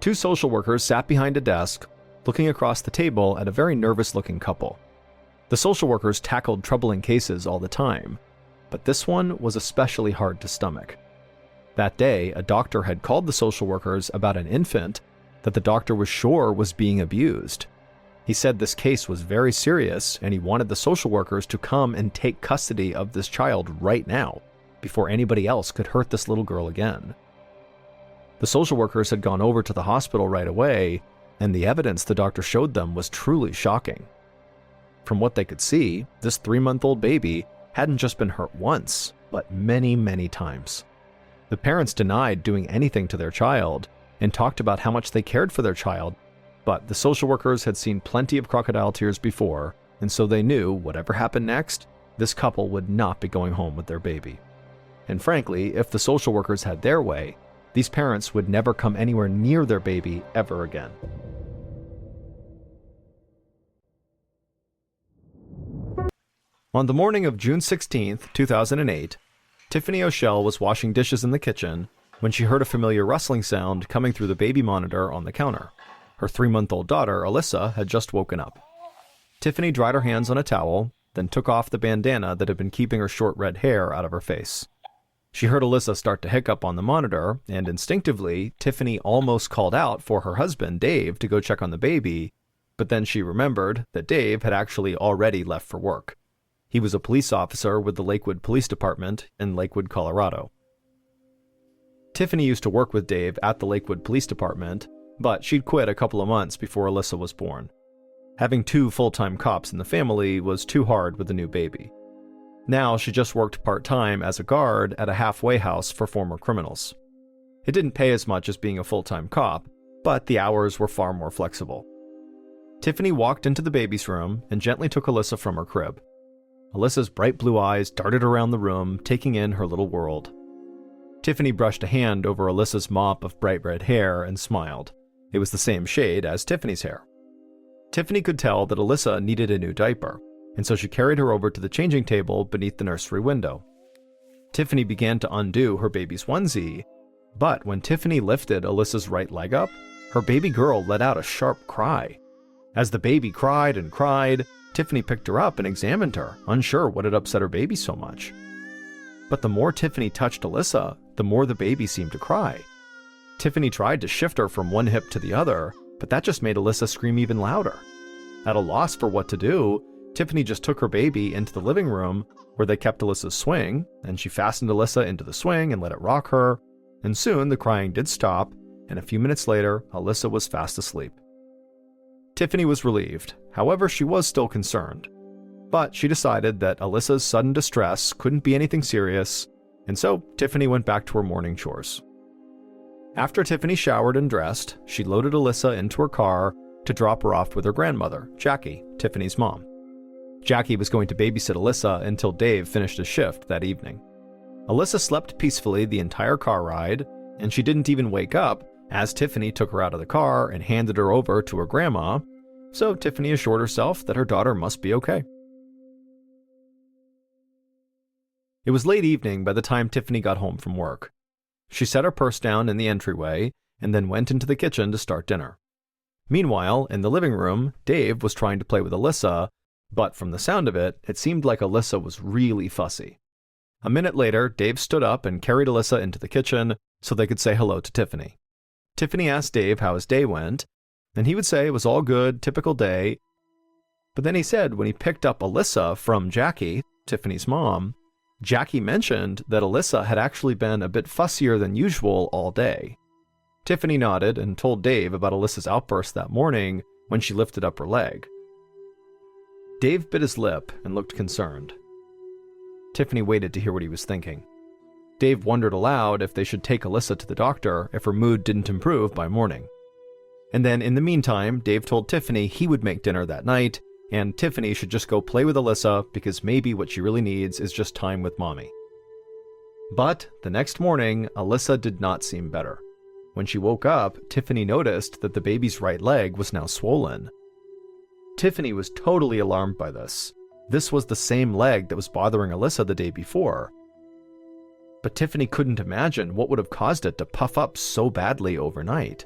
Two social workers sat behind a desk, looking across the table at a very nervous-looking couple. The social workers tackled troubling cases all the time, but this one was especially hard to stomach. That day, a doctor had called the social workers about an infant that the doctor was sure was being abused. He said this case was very serious, and he wanted the social workers to come and take custody of this child right now, before anybody else could hurt this little girl again. The social workers had gone over to the hospital right away, and the evidence the doctor showed them was truly shocking. From what they could see, this 3-month-old baby hadn't just been hurt once, but many, many times. The parents denied doing anything to their child and talked about how much they cared for their child, but the social workers had seen plenty of crocodile tears before, and so they knew whatever happened next, this couple would not be going home with their baby. And frankly, if the social workers had their way, these parents would never come anywhere near their baby ever again. On the morning of June 16, 2008, Tiffany O'Shell was washing dishes in the kitchen when she heard a familiar rustling sound coming through the baby monitor on the counter. Her 3-month-old daughter, Alyssa, had just woken up. Tiffany dried her hands on a towel, then took off the bandana that had been keeping her short red hair out of her face. She heard Alyssa start to hiccup on the monitor, and instinctively, Tiffany almost called out for her husband, Dave, to go check on the baby, but then she remembered that Dave had actually already left for work. He was a police officer with the Lakewood Police Department in Lakewood, Colorado. Tiffany used to work with Dave at the Lakewood Police Department, but she'd quit a couple of months before Alyssa was born. Having 2 full-time cops in the family was too hard with a new baby. Now she just worked part-time as a guard at a halfway house for former criminals. It didn't pay as much as being a full-time cop, but the hours were far more flexible. Tiffany walked into the baby's room and gently took Alyssa from her crib. Alyssa's bright blue eyes darted around the room, taking in her little world. Tiffany brushed a hand over Alyssa's mop of bright red hair and smiled. It was the same shade as Tiffany's hair. Tiffany could tell that Alyssa needed a new diaper, and so she carried her over to the changing table beneath the nursery window. Tiffany began to undo her baby's onesie, but when Tiffany lifted Alyssa's right leg up, her baby girl let out a sharp cry. As the baby cried and cried, Tiffany picked her up and examined her, unsure what had upset her baby so much. But the more Tiffany touched Alyssa, the more the baby seemed to cry. Tiffany tried to shift her from one hip to the other, but that just made Alyssa scream even louder. At a loss for what to do, Tiffany just took her baby into the living room where they kept Alyssa's swing, and she fastened Alyssa into the swing and let it rock her, and soon the crying did stop, and a few minutes later, Alyssa was fast asleep. Tiffany was relieved, however she was still concerned. But she decided that Alyssa's sudden distress couldn't be anything serious, and so Tiffany went back to her morning chores. After Tiffany showered and dressed, she loaded Alyssa into her car to drop her off with her grandmother, Jackie, Tiffany's mom. Jackie was going to babysit Alyssa until Dave finished his shift that evening. Alyssa slept peacefully the entire car ride, and she didn't even wake up as Tiffany took her out of the car and handed her over to her grandma, so Tiffany assured herself that her daughter must be okay. It was late evening by the time Tiffany got home from work. She set her purse down in the entryway and then went into the kitchen to start dinner. Meanwhile, in the living room, Dave was trying to play with Alyssa, but from the sound of it, it seemed like Alyssa was really fussy. A minute later, Dave stood up and carried Alyssa into the kitchen so they could say hello to Tiffany. Tiffany asked Dave how his day went, and he would say it was all good, typical day. But then he said when he picked up Alyssa from Jackie, Tiffany's mom, Jackie mentioned that Alyssa had actually been a bit fussier than usual all day. Tiffany nodded and told Dave about Alyssa's outburst that morning when she lifted up her leg. Dave bit his lip and looked concerned. Tiffany waited to hear what he was thinking. Dave wondered aloud if they should take Alyssa to the doctor if her mood didn't improve by morning. And then in the meantime, Dave told Tiffany he would make dinner that night, and Tiffany should just go play with Alyssa because maybe what she really needs is just time with mommy. But the next morning, Alyssa did not seem better. When she woke up, Tiffany noticed that the baby's right leg was now swollen. Tiffany was totally alarmed by this. This was the same leg that was bothering Alyssa the day before. But Tiffany couldn't imagine what would have caused it to puff up so badly overnight.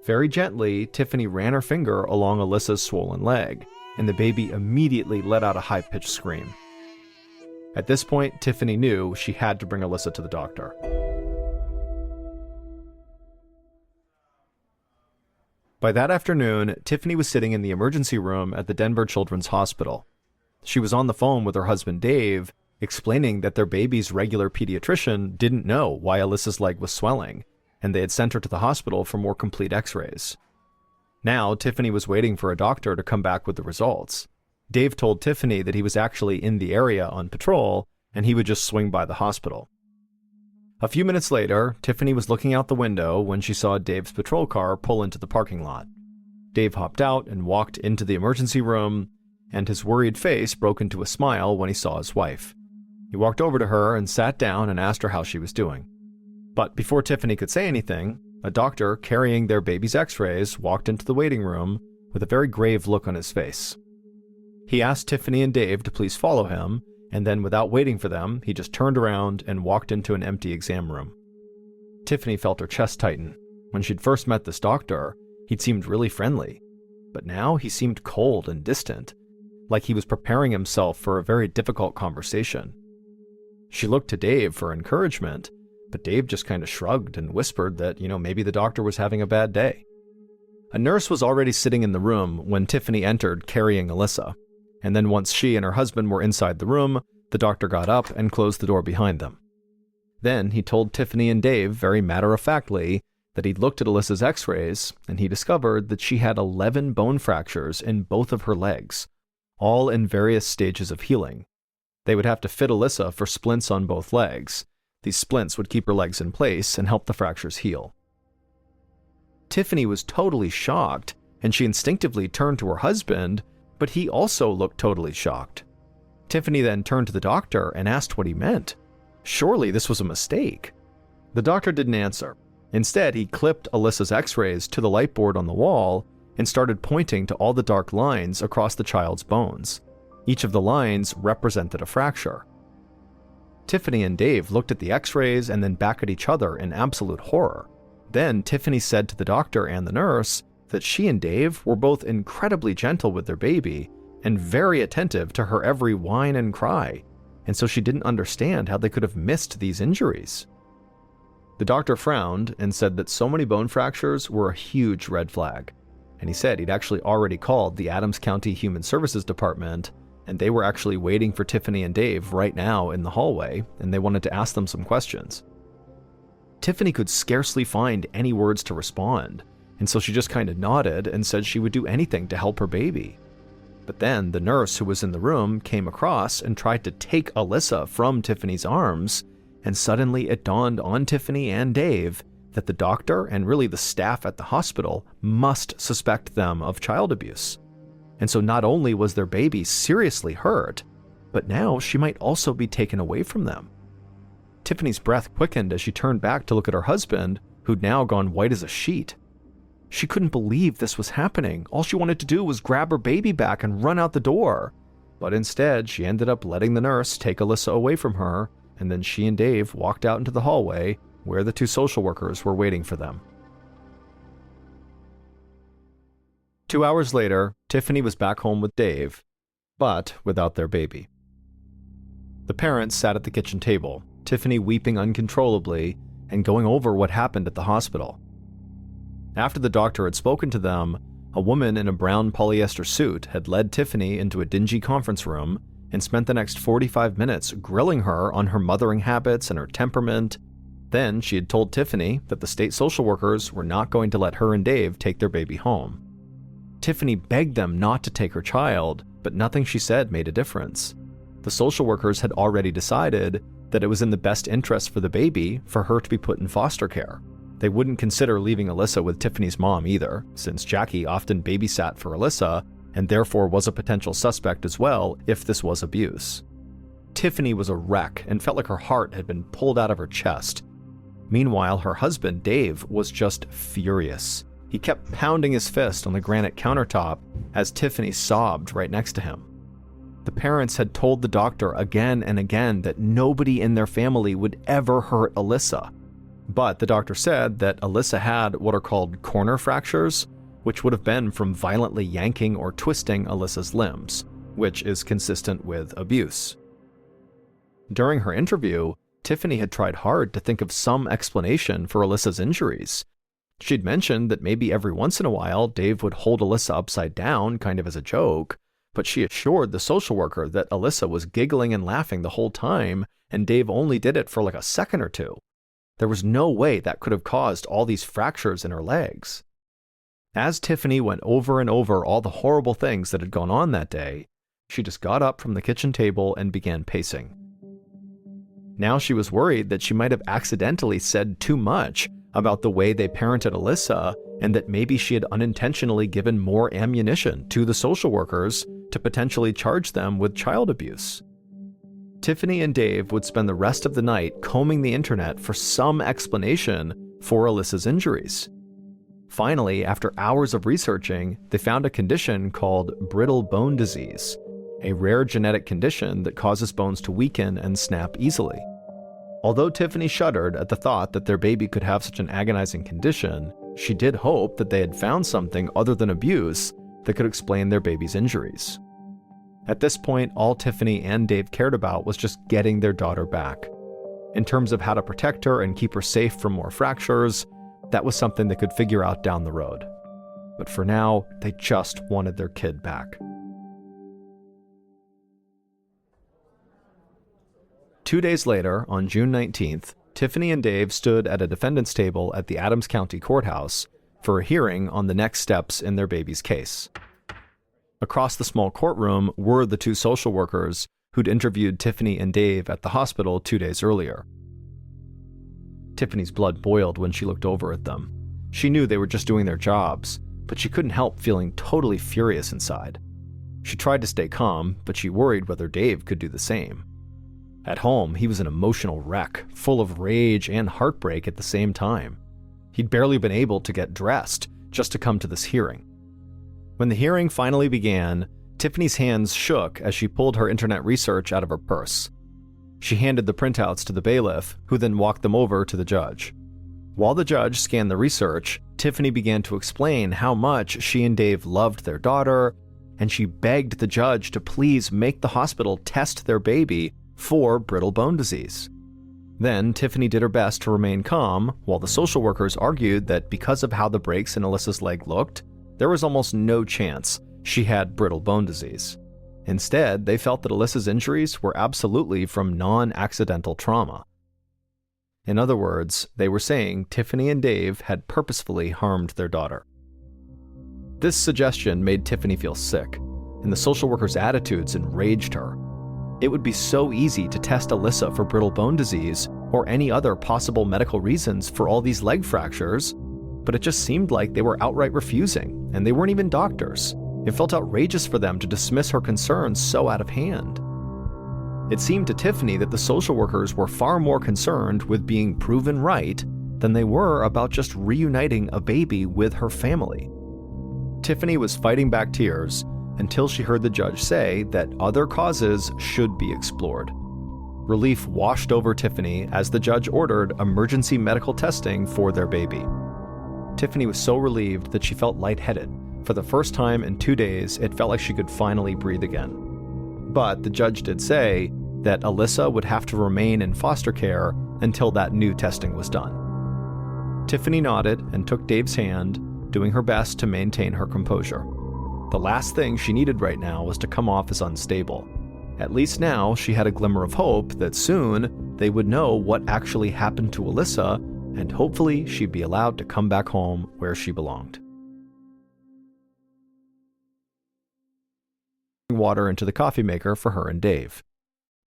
Very gently, Tiffany ran her finger along Alyssa's swollen leg, and the baby immediately let out a high-pitched scream. At this point, Tiffany knew she had to bring Alyssa to the doctor. By that afternoon, Tiffany was sitting in the emergency room at the Denver Children's Hospital. She was on the phone with her husband Dave, explaining that their baby's regular pediatrician didn't know why Alyssa's leg was swelling, and they had sent her to the hospital for more complete x-rays. Now, Tiffany was waiting for a doctor to come back with the results. Dave told Tiffany that he was actually in the area on patrol, and he would just swing by the hospital. A few minutes later, Tiffany was looking out the window when she saw Dave's patrol car pull into the parking lot. Dave hopped out and walked into the emergency room, and his worried face broke into a smile when he saw his wife. He walked over to her and sat down and asked her how she was doing. But before Tiffany could say anything, a doctor carrying their baby's x-rays walked into the waiting room with a very grave look on his face. He asked Tiffany and Dave to please follow him, and then without waiting for them, he just turned around and walked into an empty exam room. Tiffany felt her chest tighten. When she'd first met this doctor, he'd seemed really friendly, but now he seemed cold and distant, like he was preparing himself for a very difficult conversation. She looked to Dave for encouragement, but Dave just kind of shrugged and whispered that, maybe the doctor was having a bad day. A nurse was already sitting in the room when Tiffany entered carrying Alyssa, and then once she and her husband were inside the room, the doctor got up and closed the door behind them. Then he told Tiffany and Dave very matter-of-factly that he'd looked at Alyssa's x-rays, and he discovered that she had 11 bone fractures in both of her legs, all in various stages of healing. They would have to fit Alyssa for splints on both legs. These splints would keep her legs in place and help the fractures heal. Tiffany was totally shocked, and she instinctively turned to her husband, but he also looked totally shocked. Tiffany then turned to the doctor and asked what he meant. Surely this was a mistake. The doctor didn't answer. Instead, he clipped Alyssa's x-rays to the light board on the wall and started pointing to all the dark lines across the child's bones. Each of the lines represented a fracture. Tiffany and Dave looked at the x-rays and then back at each other in absolute horror. Then Tiffany said to the doctor and the nurse that she and Dave were both incredibly gentle with their baby and very attentive to her every whine and cry, and so she didn't understand how they could have missed these injuries. The doctor frowned and said that so many bone fractures were a huge red flag, and he said he'd actually already called the Adams County Human Services Department, and they were actually waiting for Tiffany and Dave right now in the hallway, and they wanted to ask them some questions. Tiffany could scarcely find any words to respond, and so she just kind of nodded and said she would do anything to help her baby. But then the nurse who was in the room came across and tried to take Alyssa from Tiffany's arms, and suddenly it dawned on Tiffany and Dave that the doctor and really the staff at the hospital must suspect them of child abuse. And so not only was their baby seriously hurt, but now she might also be taken away from them. Tiffany's breath quickened as she turned back to look at her husband, who'd now gone white as a sheet. She couldn't believe this was happening. All she wanted to do was grab her baby back and run out the door. But instead, she ended up letting the nurse take Alyssa away from her, and then she and Dave walked out into the hallway where the two social workers were waiting for them. 2 hours later, Tiffany was back home with Dave, but without their baby. The parents sat at the kitchen table, Tiffany weeping uncontrollably and going over what happened at the hospital. After the doctor had spoken to them, a woman in a brown polyester suit had led Tiffany into a dingy conference room and spent the next 45 minutes grilling her on her mothering habits and her temperament. Then she had told Tiffany that the state social workers were not going to let her and Dave take their baby home. Tiffany begged them not to take her child, but nothing she said made a difference. The social workers had already decided that it was in the best interest for the baby for her to be put in foster care. They wouldn't consider leaving Alyssa with Tiffany's mom either, since Jackie often babysat for Alyssa and therefore was a potential suspect as well if this was abuse. Tiffany was a wreck and felt like her heart had been pulled out of her chest. Meanwhile, her husband, Dave, was just furious. He kept pounding his fist on the granite countertop as Tiffany sobbed right next to him. The parents had told the doctor again and again that nobody in their family would ever hurt Alyssa. But the doctor said that Alyssa had what are called corner fractures, which would have been from violently yanking or twisting Alyssa's limbs, which is consistent with abuse. During her interview, Tiffany had tried hard to think of some explanation for Alyssa's injuries. She'd mentioned that maybe every once in a while Dave would hold Alyssa upside down, kind of as a joke, but she assured the social worker that Alyssa was giggling and laughing the whole time, and Dave only did it for like a second or two. There was no way that could have caused all these fractures in her legs. As Tiffany went over and over all the horrible things that had gone on that day, she just got up from the kitchen table and began pacing. Now she was worried that she might have accidentally said too much about the way they parented Alyssa, and that maybe she had unintentionally given more ammunition to the social workers to potentially charge them with child abuse. Tiffany and Dave would spend the rest of the night combing the internet for some explanation for Alyssa's injuries. Finally, after hours of researching, they found a condition called brittle bone disease, a rare genetic condition that causes bones to weaken and snap easily. Although Tiffany shuddered at the thought that their baby could have such an agonizing condition, she did hope that they had found something other than abuse that could explain their baby's injuries. At this point, all Tiffany and Dave cared about was just getting their daughter back. In terms of how to protect her and keep her safe from more fractures, that was something they could figure out down the road. But for now, they just wanted their kid back. 2 days later, on June 19th, Tiffany and Dave stood at a defendant's table at the Adams County Courthouse for a hearing on the next steps in their baby's case. Across the small courtroom were the two social workers who'd interviewed Tiffany and Dave at the hospital 2 days earlier. Tiffany's blood boiled when she looked over at them. She knew they were just doing their jobs, but she couldn't help feeling totally furious inside. She tried to stay calm, but she worried whether Dave could do the same. At home, he was an emotional wreck, full of rage and heartbreak at the same time. He'd barely been able to get dressed just to come to this hearing. When the hearing finally began, Tiffany's hands shook as she pulled her internet research out of her purse. She handed the printouts to the bailiff, who then walked them over to the judge. While the judge scanned the research, Tiffany began to explain how much she and Dave loved their daughter, and she begged the judge to please make the hospital test their baby for brittle bone disease. Then Tiffany did her best to remain calm, while the social workers argued that because of how the breaks in Alyssa's leg looked, there was almost no chance she had brittle bone disease. Instead, they felt that Alyssa's injuries were absolutely from non-accidental trauma. In other words, they were saying Tiffany and Dave had purposefully harmed their daughter. This suggestion made Tiffany feel sick, and the social workers' attitudes enraged her. It would be so easy to test Alyssa for brittle bone disease or any other possible medical reasons for all these leg fractures, but it just seemed like they were outright refusing, and they weren't even doctors. It felt outrageous for them to dismiss her concerns so out of hand. It seemed to Tiffany that the social workers were far more concerned with being proven right than they were about just reuniting a baby with her family. Tiffany was fighting back tears until she heard the judge say that other causes should be explored. Relief washed over Tiffany as the judge ordered emergency medical testing for their baby. Tiffany was so relieved that she felt lightheaded. For the first time in 2 days, it felt like she could finally breathe again. But the judge did say that Alyssa would have to remain in foster care until that new testing was done. Tiffany nodded and took Dave's hand, doing her best to maintain her composure. The last thing she needed right now was to come off as unstable. At least now she had a glimmer of hope that soon they would know what actually happened to Alyssa, and hopefully she'd be allowed to come back home where she belonged. Water into the coffee maker for her and Dave.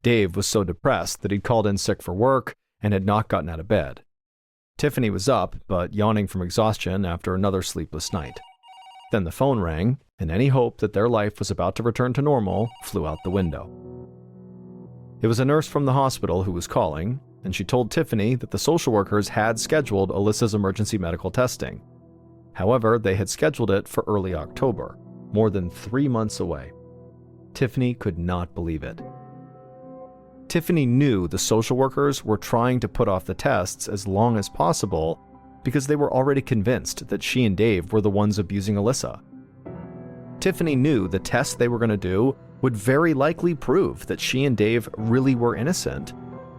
Dave was so depressed that he'd called in sick for work and had not gotten out of bed. Tiffany was up, but yawning from exhaustion after another sleepless night. Then the phone rang, and any hope that their life was about to return to normal flew out the window. It was a nurse from the hospital who was calling, and she told Tiffany that the social workers had scheduled Alyssa's emergency medical testing. However, they had scheduled it for early October, more than 3 months away. Tiffany could not believe it. Tiffany knew the social workers were trying to put off the tests as long as possible because they were already convinced that she and Dave were the ones abusing Alyssa. Tiffany knew the tests they were going to do would very likely prove that she and Dave really were innocent,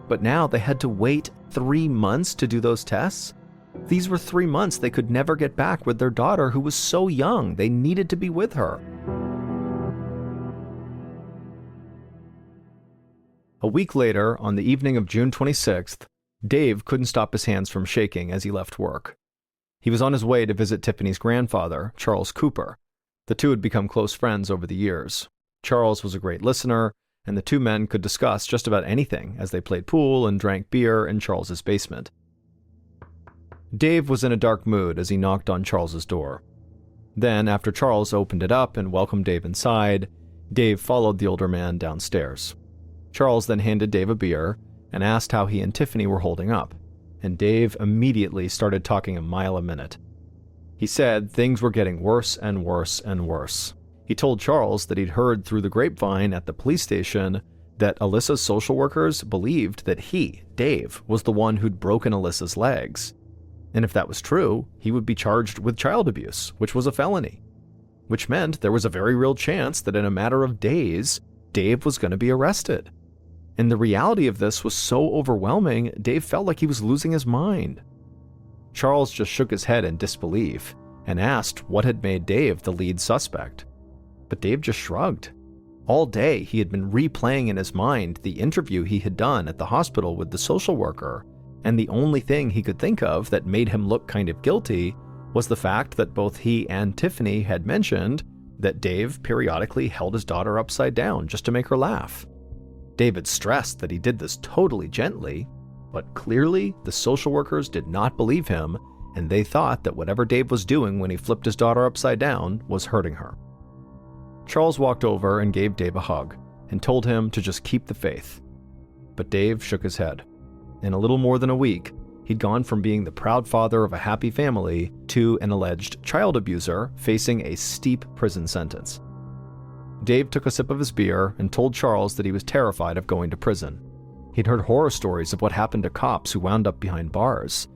but now they had to wait 3 months to do those tests? These were 3 months they could never get back with their daughter who was so young they needed to be with her. A week later, on the evening of June 26th, Dave couldn't stop his hands from shaking as he left work. He was on his way to visit Tiffany's grandfather, Charles Cooper. The two had become close friends over the years. Charles was a great listener, and the two men could discuss just about anything as they played pool and drank beer in Charles's basement. Dave was in a dark mood as he knocked on Charles's door. Then, after Charles opened it up and welcomed Dave inside, Dave followed the older man downstairs. Charles then handed Dave a beer and asked how he and Tiffany were holding up, and Dave immediately started talking a mile a minute. He said things were getting worse and worse and worse. He told Charles that he'd heard through the grapevine at the police station that Alyssa's social workers believed that he, Dave, was the one who'd broken Alyssa's legs. And if that was true, he would be charged with child abuse, which was a felony. Which meant there was a very real chance that in a matter of days, Dave was going to be arrested. And the reality of this was so overwhelming, Dave felt like he was losing his mind. Charles just shook his head in disbelief and asked what had made Dave the lead suspect. But Dave just shrugged. All day, he had been replaying in his mind the interview he had done at the hospital with the social worker, and the only thing he could think of that made him look kind of guilty was the fact that both he and Tiffany had mentioned that Dave periodically held his daughter upside down just to make her laugh. David stressed that he did this totally gently, but clearly the social workers did not believe him, and they thought that whatever Dave was doing when he flipped his daughter upside down was hurting her. Charles walked over and gave Dave a hug and told him to just keep the faith. But Dave shook his head. In a little more than a week, he'd gone from being the proud father of a happy family to an alleged child abuser facing a steep prison sentence. Dave took a sip of his beer and told Charles that he was terrified of going to prison. He'd heard horror stories of what happened to cops who wound up behind bars,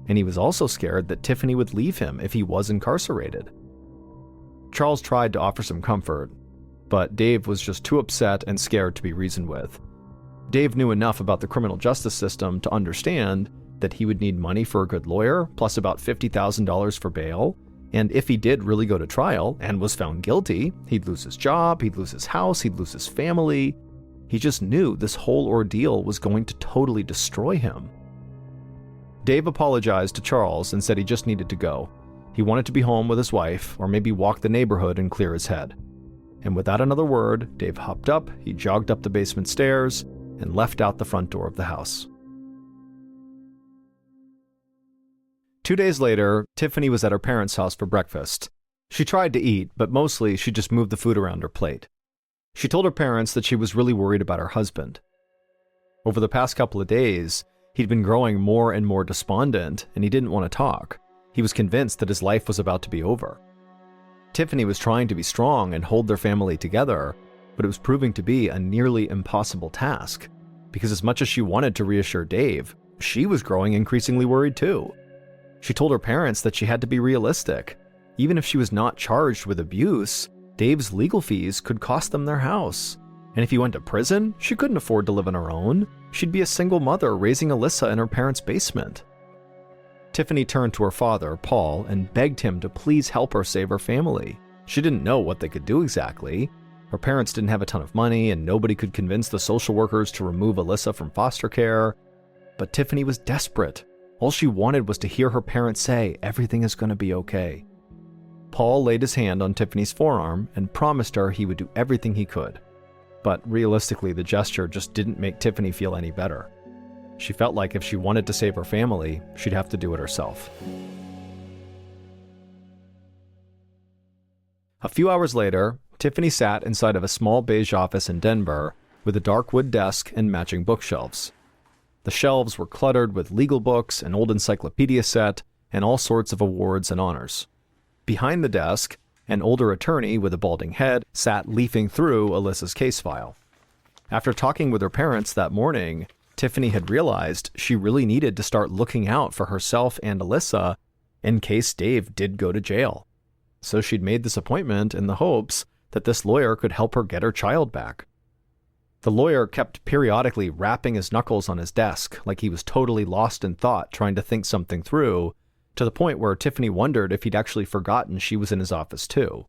and he was also scared that Tiffany would leave him if he was incarcerated. Charles tried to offer some comfort, but Dave was just too upset and scared to be reasoned with. Dave knew enough about the criminal justice system to understand that he would need money for a good lawyer, plus about $50,000 for bail, and if he did really go to trial and was found guilty, he'd lose his job, he'd lose his house, he'd lose his family. He just knew this whole ordeal was going to totally destroy him. Dave apologized to Charles and said he just needed to go. He wanted to be home with his wife, or maybe walk the neighborhood and clear his head. And without another word, Dave hopped up, he jogged up the basement stairs, and left out the front door of the house. 2 days later, Tiffany was at her parents' house for breakfast. She tried to eat, but mostly she just moved the food around her plate. She told her parents that she was really worried about her husband. Over the past couple of days, he'd been growing more and more despondent, and he didn't want to talk. He was convinced that his life was about to be over. Tiffany was trying to be strong and hold their family together, but it was proving to be a nearly impossible task, because as much as she wanted to reassure Dave, she was growing increasingly worried too. She told her parents that she had to be realistic. Even if she was not charged with abuse, Dave's legal fees could cost them their house. And if he went to prison, she couldn't afford to live on her own. She'd be a single mother raising Alyssa in her parents' basement. Tiffany turned to her father, Paul, and begged him to please help her save her family. She didn't know what they could do exactly. Her parents didn't have a ton of money, and nobody could convince the social workers to remove Alyssa from foster care. But Tiffany was desperate. All she wanted was to hear her parents say, "Everything is going to be okay." Paul laid his hand on Tiffany's forearm and promised her he would do everything he could. But realistically, the gesture just didn't make Tiffany feel any better. She felt like if she wanted to save her family, she'd have to do it herself. A few hours later, Tiffany sat inside of a small beige office in Denver with a dark wood desk and matching bookshelves. The shelves were cluttered with legal books, an old encyclopedia set, and all sorts of awards and honors. Behind the desk, an older attorney with a balding head sat leafing through Alyssa's case file. After talking with her parents that morning, Tiffany had realized she really needed to start looking out for herself and Alyssa in case Dave did go to jail. So she'd made this appointment in the hopes that this lawyer could help her get her child back. The lawyer kept periodically rapping his knuckles on his desk like he was totally lost in thought trying to think something through, to the point where Tiffany wondered if he'd actually forgotten she was in his office too.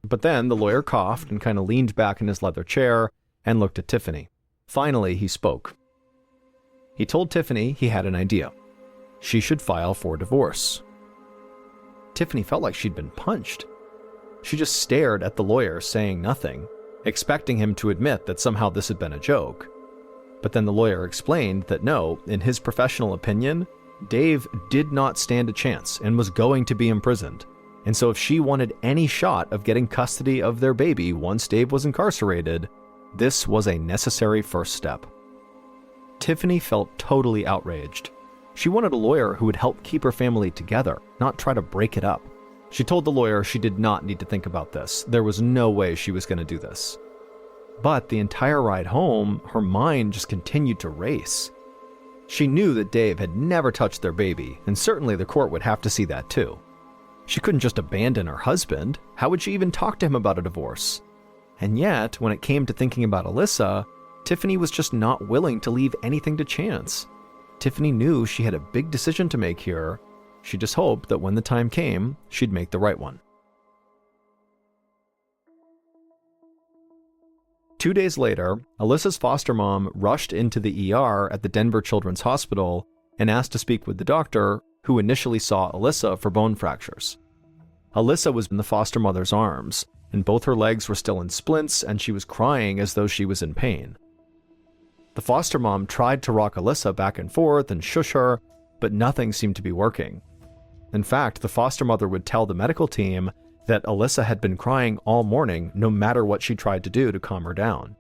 But then the lawyer coughed and kind of leaned back in his leather chair and looked at Tiffany. Finally, he spoke. He told Tiffany he had an idea. She should file for divorce. Tiffany felt like she'd been punched. She just stared at the lawyer, saying nothing, expecting him to admit that somehow this had been a joke. But then the lawyer explained that no, in his professional opinion, Dave did not stand a chance and was going to be imprisoned. And so if she wanted any shot of getting custody of their baby once Dave was incarcerated, this was a necessary first step. Tiffany felt totally outraged. She wanted a lawyer who would help keep her family together, not try to break it up. She told the lawyer she did not need to think about this. There was no way she was going to do this. But the entire ride home, her mind just continued to race. She knew that Dave had never touched their baby, and certainly the court would have to see that too. She couldn't just abandon her husband. How would she even talk to him about a divorce? And yet, when it came to thinking about Alyssa, Tiffany was just not willing to leave anything to chance. Tiffany knew she had a big decision to make here. She just hoped that when the time came, she'd make the right one. 2 days later, Alyssa's foster mom rushed into the ER at the Denver Children's Hospital and asked to speak with the doctor, who initially saw Alyssa for bone fractures. Alyssa was in the foster mother's arms, and both her legs were still in splints, and she was crying as though she was in pain. The foster mom tried to rock Alyssa back and forth and shush her, but nothing seemed to be working. In fact, the foster mother would tell the medical team that Alyssa had been crying all morning no matter what she tried to do to calm her down.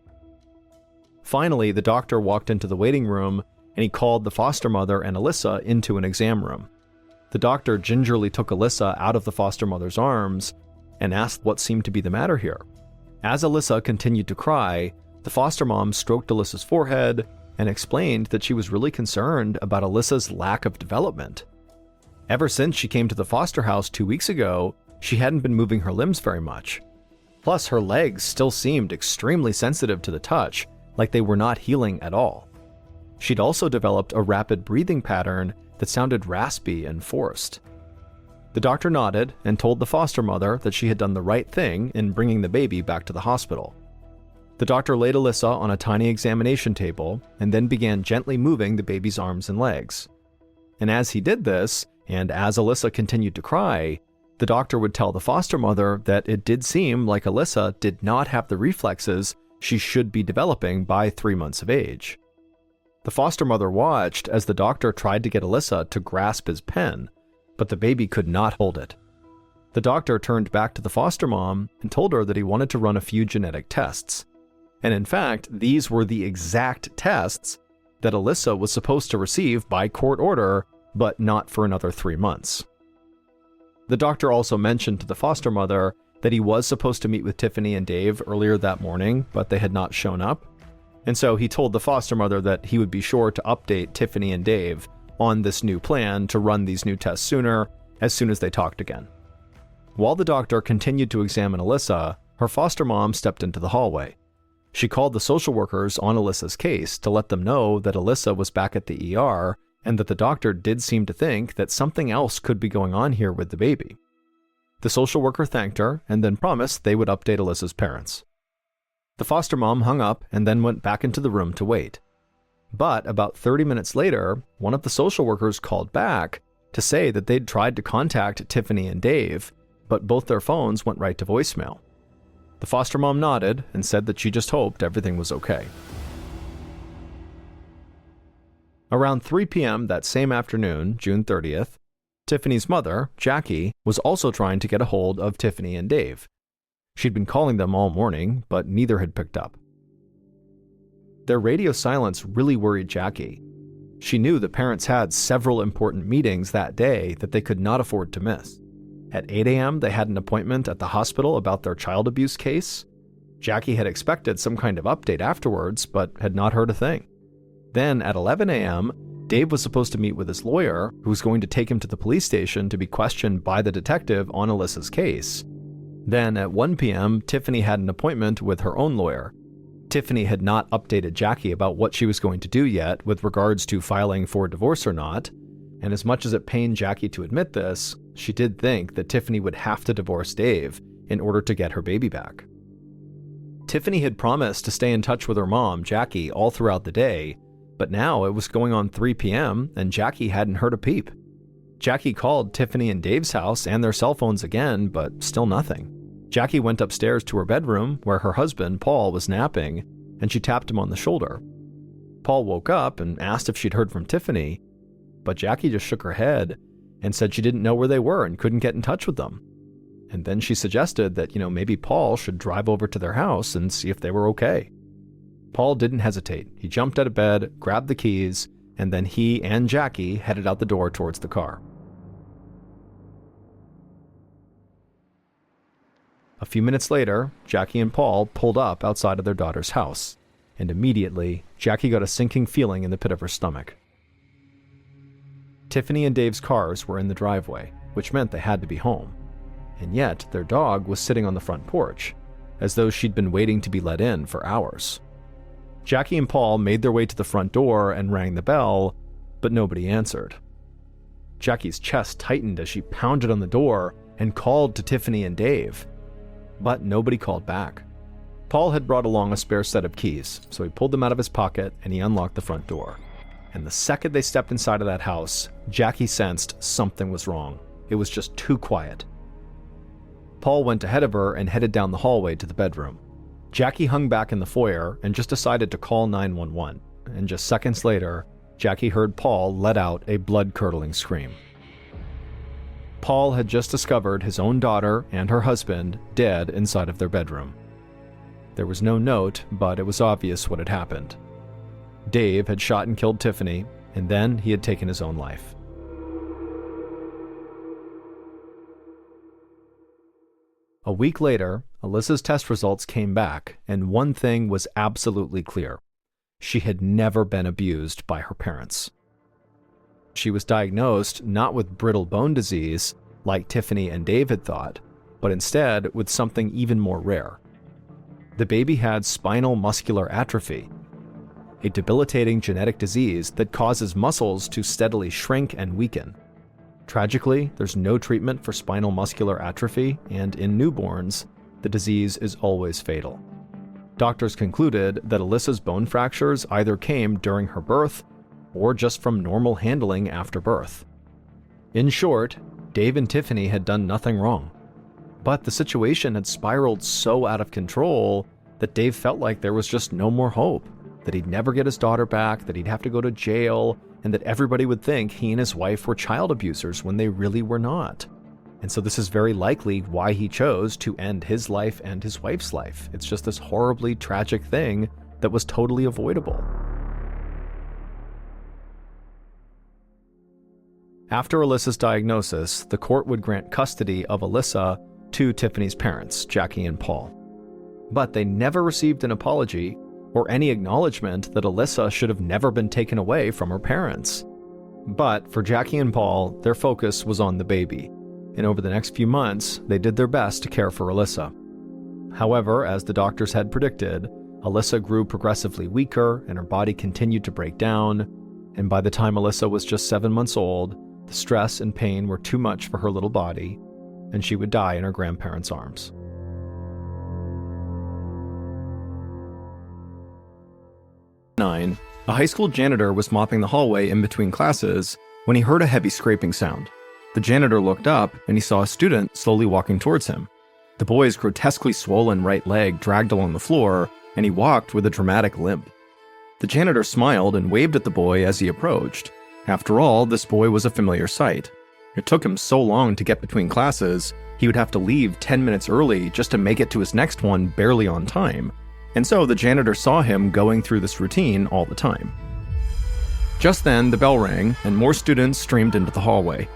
Finally, the doctor walked into the waiting room and he called the foster mother and Alyssa into an exam room. The doctor gingerly took Alyssa out of the foster mother's arms and asked what seemed to be the matter here. As Alyssa continued to cry, the foster mom stroked Alyssa's forehead and explained that she was really concerned about Alyssa's lack of development. Ever since she came to the foster house 2 weeks ago, she hadn't been moving her limbs very much. Plus, her legs still seemed extremely sensitive to the touch, like they were not healing at all. She'd also developed a rapid breathing pattern that sounded raspy and forced. The doctor nodded and told the foster mother that she had done the right thing in bringing the baby back to the hospital. The doctor laid Alyssa on a tiny examination table and then began gently moving the baby's arms and legs. And as he did this, and as Alyssa continued to cry, the doctor would tell the foster mother that it did seem like Alyssa did not have the reflexes she should be developing by 3 months of age. The foster mother watched as the doctor tried to get Alyssa to grasp his pen, but the baby could not hold it. The doctor turned back to the foster mom and told her that he wanted to run a few genetic tests. And in fact, these were the exact tests that Alyssa was supposed to receive by court order, but not for another 3 months. The doctor also mentioned to the foster mother that he was supposed to meet with Tiffany and Dave earlier that morning, but they had not shown up. And so he told the foster mother that he would be sure to update Tiffany and Dave on this new plan to run these new tests sooner, as soon as they talked again. While the doctor continued to examine Alyssa, her foster mom stepped into the hallway. She called the social workers on Alyssa's case to let them know that Alyssa was back at the ER and that the doctor did seem to think that something else could be going on here with the baby. The social worker thanked her and then promised they would update Alyssa's parents. The foster mom hung up and then went back into the room to wait. But about 30 minutes later, one of the social workers called back to say that they'd tried to contact Tiffany and Dave, but both their phones went right to voicemail. The foster mom nodded and said that she just hoped everything was okay. Around 3 p.m. that same afternoon, June 30th, Tiffany's mother, Jackie, was also trying to get a hold of Tiffany and Dave. She'd been calling them all morning, but neither had picked up. Their radio silence really worried Jackie. She knew the parents had several important meetings that day that they could not afford to miss. At 8 a.m., they had an appointment at the hospital about their child abuse case. Jackie had expected some kind of update afterwards, but had not heard a thing. Then at 11 a.m., Dave was supposed to meet with his lawyer, who was going to take him to the police station to be questioned by the detective on Alyssa's case. Then at 1 p.m., Tiffany had an appointment with her own lawyer. Tiffany had not updated Jackie about what she was going to do yet with regards to filing for divorce or not, and as much as it pained Jackie to admit this, she did think that Tiffany would have to divorce Dave in order to get her baby back. Tiffany had promised to stay in touch with her mom, Jackie, all throughout the day, but now it was going on 3 p.m. and Jackie hadn't heard a peep. Jackie called Tiffany and Dave's house and their cell phones again, but still nothing. Jackie went upstairs to her bedroom where her husband, Paul, was napping, and she tapped him on the shoulder. Paul woke up and asked if she'd heard from Tiffany, but Jackie just shook her head and said she didn't know where they were and couldn't get in touch with them. And then she suggested that, maybe Paul should drive over to their house and see if they were okay. Paul didn't hesitate. He jumped out of bed, grabbed the keys, and then he and Jackie headed out the door towards the car. A few minutes later, Jackie and Paul pulled up outside of their daughter's house, and immediately, Jackie got a sinking feeling in the pit of her stomach. Tiffany and Dave's cars were in the driveway, which meant they had to be home, and yet their dog was sitting on the front porch, as though she'd been waiting to be let in for hours. Jackie and Paul made their way to the front door and rang the bell, but nobody answered. Jackie's chest tightened as she pounded on the door and called to Tiffany and Dave, but nobody called back. Paul had brought along a spare set of keys, so he pulled them out of his pocket and he unlocked the front door. And the second they stepped inside of that house, Jackie sensed something was wrong. It was just too quiet. Paul went ahead of her and headed down the hallway to the bedroom. Jackie hung back in the foyer and just decided to call 911, and just seconds later, Jackie heard Paul let out a blood-curdling scream. Paul had just discovered his own daughter and her husband dead inside of their bedroom. There was no note, but it was obvious what had happened. Dave had shot and killed Tiffany, and then he had taken his own life. A week later, Alyssa's test results came back, and one thing was absolutely clear. She had never been abused by her parents. She was diagnosed not with brittle bone disease, like Tiffany and Dave had thought, but instead with something even more rare. The baby had spinal muscular atrophy, a debilitating genetic disease that causes muscles to steadily shrink and weaken. Tragically, there's no treatment for spinal muscular atrophy, and in newborns, the disease is always fatal. Doctors concluded that Alyssa's bone fractures either came during her birth or just from normal handling after birth. In short, Dave and Tiffany had done nothing wrong. But the situation had spiraled so out of control that Dave felt like there was just no more hope, that he'd never get his daughter back, that he'd have to go to jail, and that everybody would think he and his wife were child abusers when they really were not. And so this is very likely why he chose to end his life and his wife's life. It's just this horribly tragic thing that was totally avoidable. After Alyssa's diagnosis, the court would grant custody of Alyssa to Tiffany's parents, Jackie and Paul. But they never received an apology or any acknowledgement that Alyssa should have never been taken away from her parents. But for Jackie and Paul, their focus was on the baby, and over the next few months, they did their best to care for Alyssa. However, as the doctors had predicted, Alyssa grew progressively weaker and her body continued to break down, and by the time Alyssa was just 7 months old, the stress and pain were too much for her little body, and she would die in her grandparents' arms. A high school janitor was mopping the hallway in between classes when he heard a heavy scraping sound. The janitor looked up and he saw a student slowly walking towards him. The boy's grotesquely swollen right leg dragged along the floor, and he walked with a dramatic limp. The janitor smiled and waved at the boy as he approached. After all, this boy was a familiar sight. It took him so long to get between classes, he would have to leave 10 minutes early just to make it to his next one barely on time. And so the janitor saw him going through this routine all the time. Just then, the bell rang, and more students streamed into the hallway.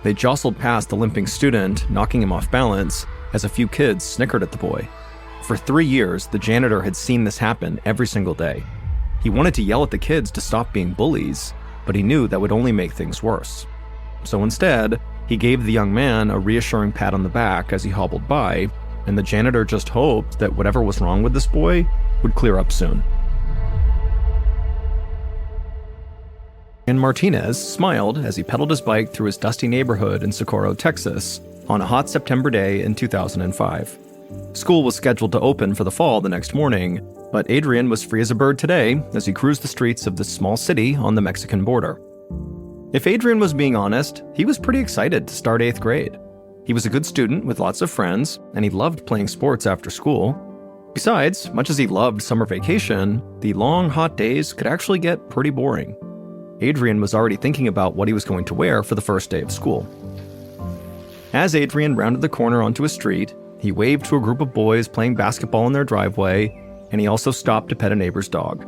They jostled past the limping student, knocking him off balance, as a few kids snickered at the boy. For 3 years, the janitor had seen this happen every single day. He wanted to yell at the kids to stop being bullies, but he knew that would only make things worse. So instead, he gave the young man a reassuring pat on the back as he hobbled by, and the janitor just hoped that whatever was wrong with this boy would clear up soon. And Martinez smiled as he pedaled his bike through his dusty neighborhood in Socorro, Texas, on a hot September day in 2005. School was scheduled to open for the fall the next morning, but Adrian was free as a bird today as he cruised the streets of this small city on the Mexican border. If Adrian was being honest, he was pretty excited to start 8th grade. He was a good student with lots of friends, and he loved playing sports after school. Besides, much as he loved summer vacation, the long, hot days could actually get pretty boring. Adrian was already thinking about what he was going to wear for the first day of school. As Adrian rounded the corner onto a street, he waved to a group of boys playing basketball in their driveway, and he also stopped to pet a neighbor's dog.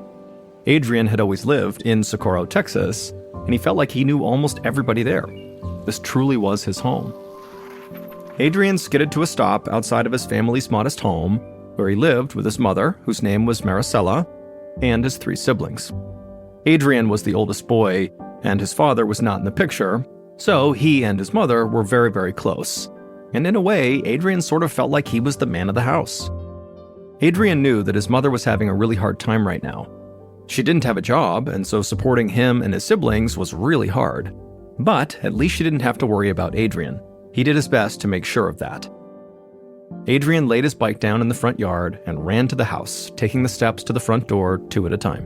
Adrian had always lived in Socorro, Texas, and he felt like he knew almost everybody there. This truly was his home. Adrian skidded to a stop outside of his family's modest home, where he lived with his mother, whose name was Maricela, and his 3 siblings. Adrian was the oldest boy, and his father was not in the picture, so he and his mother were very, very close. And in a way, Adrian sort of felt like he was the man of the house. Adrian knew that his mother was having a really hard time right now. She didn't have a job, and so supporting him and his siblings was really hard. But at least she didn't have to worry about Adrian. He did his best to make sure of that. Adrian laid his bike down in the front yard and ran to the house, taking the steps to the front door 2 at a time.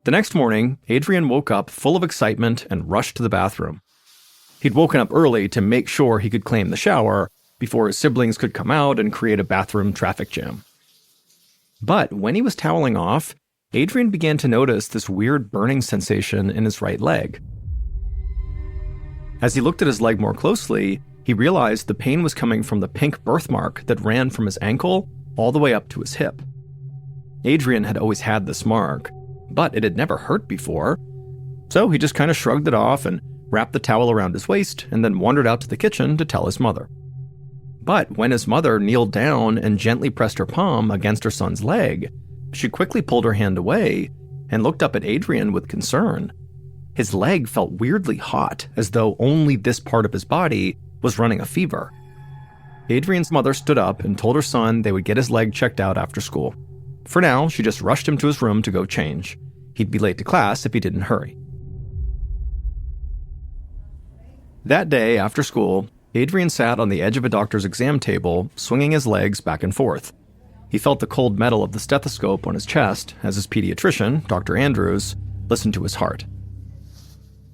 The next morning, Adrian woke up full of excitement and rushed to the bathroom. He'd woken up early to make sure he could claim the shower before his siblings could come out and create a bathroom traffic jam. But when he was toweling off, Adrian began to notice this weird burning sensation in his right leg. As he looked at his leg more closely, he realized the pain was coming from the pink birthmark that ran from his ankle all the way up to his hip. Adrian had always had this mark, but it had never hurt before, so he just kind of shrugged it off and wrapped the towel around his waist and then wandered out to the kitchen to tell his mother. But when his mother kneeled down and gently pressed her palm against her son's leg, she quickly pulled her hand away and looked up at Adrian with concern. His leg felt weirdly hot, as though only this part of his body was running a fever. Adrian's mother stood up and told her son they would get his leg checked out after school. For now, she just rushed him to his room to go change. He'd be late to class if he didn't hurry. That day, after school, Adrian sat on the edge of a doctor's exam table, swinging his legs back and forth. He felt the cold metal of the stethoscope on his chest as his pediatrician, Dr. Andrews, listened to his heart.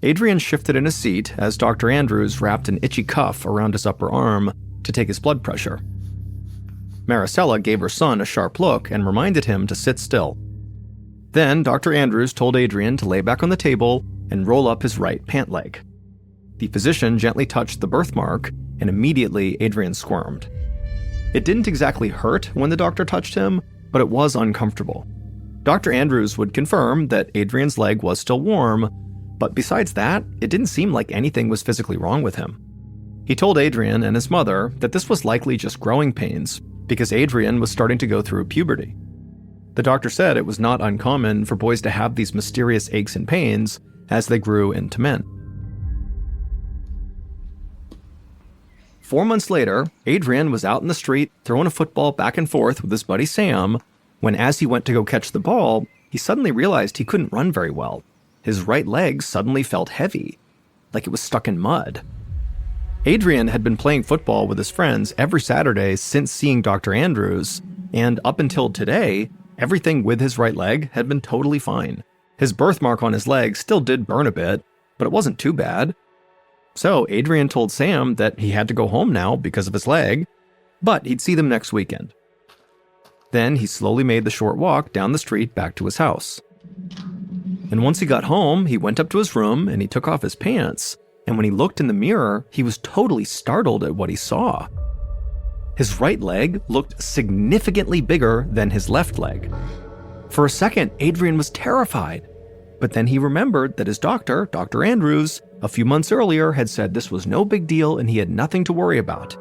Adrian shifted in his seat as Dr. Andrews wrapped an itchy cuff around his upper arm to take his blood pressure. Maricela gave her son a sharp look and reminded him to sit still. Then Dr. Andrews told Adrian to lay back on the table and roll up his right pant leg. The physician gently touched the birthmark, and immediately Adrian squirmed. It didn't exactly hurt when the doctor touched him, but it was uncomfortable. Dr. Andrews would confirm that Adrian's leg was still warm, but besides that, it didn't seem like anything was physically wrong with him. He told Adrian and his mother that this was likely just growing pains, because Adrian was starting to go through puberty. The doctor said it was not uncommon for boys to have these mysterious aches and pains as they grew into men. 4 months later, Adrian was out in the street throwing a football back and forth with his buddy Sam, when as he went to go catch the ball, he suddenly realized he couldn't run very well. His right leg suddenly felt heavy, like it was stuck in mud. Adrian had been playing football with his friends every Saturday since seeing Dr. Andrews, and up until today, everything with his right leg had been totally fine. His birthmark on his leg still did burn a bit, but it wasn't too bad. So Adrian told Sam that he had to go home now because of his leg, but he'd see them next weekend. Then he slowly made the short walk down the street back to his house. And once he got home, he went up to his room and he took off his pants, and when he looked in the mirror, he was totally startled at what he saw. His right leg looked significantly bigger than his left leg. For a second, Adrian was terrified, But then he remembered that his doctor, Dr. Andrews, a few months earlier had said this was no big deal and he had nothing to worry about.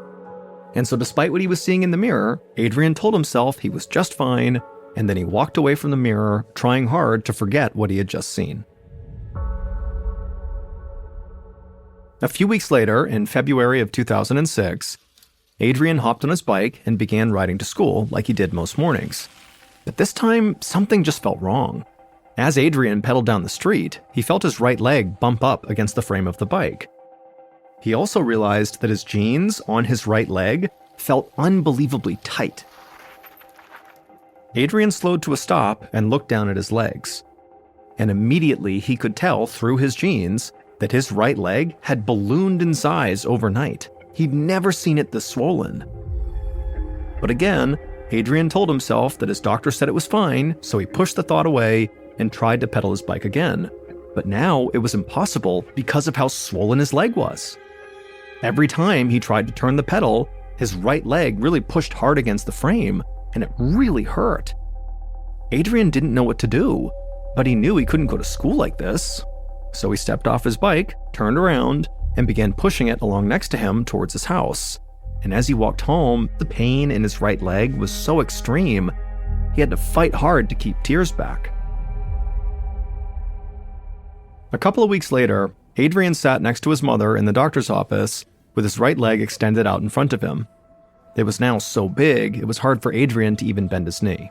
And so despite what he was seeing in the mirror, Adrian told himself he was just fine, and then he walked away from the mirror, trying hard to forget what he had just seen. A few weeks later, in February of 2006, Adrian hopped on his bike and began riding to school like he did most mornings. But this time, something just felt wrong. As Adrian pedaled down the street, he felt his right leg bump up against the frame of the bike. He also realized that his jeans on his right leg felt unbelievably tight. Adrian slowed to a stop and looked down at his legs. And immediately he could tell through his jeans that his right leg had ballooned in size overnight. He'd never seen it this swollen. But again, Adrian told himself that his doctor said it was fine, so he pushed the thought away and tried to pedal his bike again. But now it was impossible because of how swollen his leg was. Every time he tried to turn the pedal, his right leg really pushed hard against the frame, and it really hurt. Adrian didn't know what to do, but he knew he couldn't go to school like this. So he stepped off his bike, turned around, and began pushing it along next to him towards his house. And as he walked home, the pain in his right leg was so extreme, he had to fight hard to keep tears back. A couple of weeks later, Adrian sat next to his mother in the doctor's office with his right leg extended out in front of him. It was now so big, it was hard for Adrian to even bend his knee.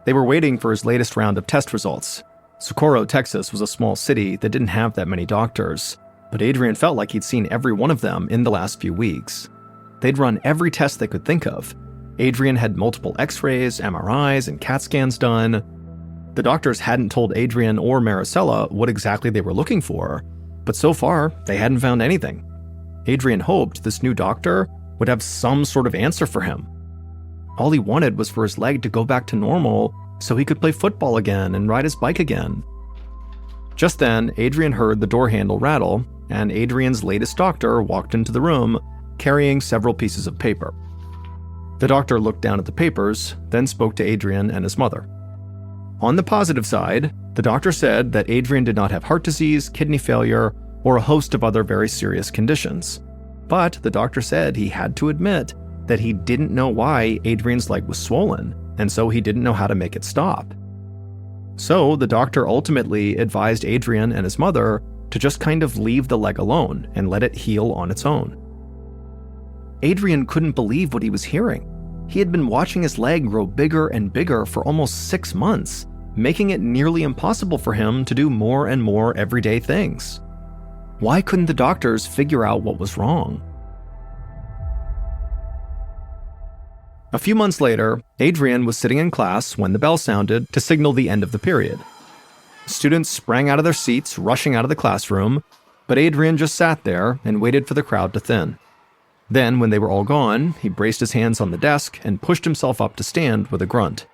They were waiting for his latest round of test results. Socorro, Texas was a small city that didn't have that many doctors, but Adrian felt like he'd seen every one of them in the last few weeks. They'd run every test they could think of. Adrian had multiple x-rays, MRIs, and CAT scans done. The doctors hadn't told Adrian or Maricela what exactly they were looking for, but so far, they hadn't found anything. Adrian hoped this new doctor would have some sort of answer for him. All he wanted was for his leg to go back to normal so he could play football again and ride his bike again. Just then, Adrian heard the door handle rattle, and Adrian's latest doctor walked into the room carrying several pieces of paper. The doctor looked down at the papers, then spoke to Adrian and his mother. On the positive side, the doctor said that Adrian did not have heart disease, kidney failure, or a host of other very serious conditions. But the doctor said he had to admit that he didn't know why Adrian's leg was swollen, and so he didn't know how to make it stop. So the doctor ultimately advised Adrian and his mother to just kind of leave the leg alone and let it heal on its own. Adrian couldn't believe what he was hearing. He had been watching his leg grow bigger and bigger for almost 6 months, making it nearly impossible for him to do more and more everyday things. Why couldn't the doctors figure out what was wrong? A few months later, Adrian was sitting in class when the bell sounded to signal the end of the period. Students sprang out of their seats, rushing out of the classroom, but Adrian just sat there and waited for the crowd to thin. Then, when they were all gone, he braced his hands on the desk and pushed himself up to stand with a grunt.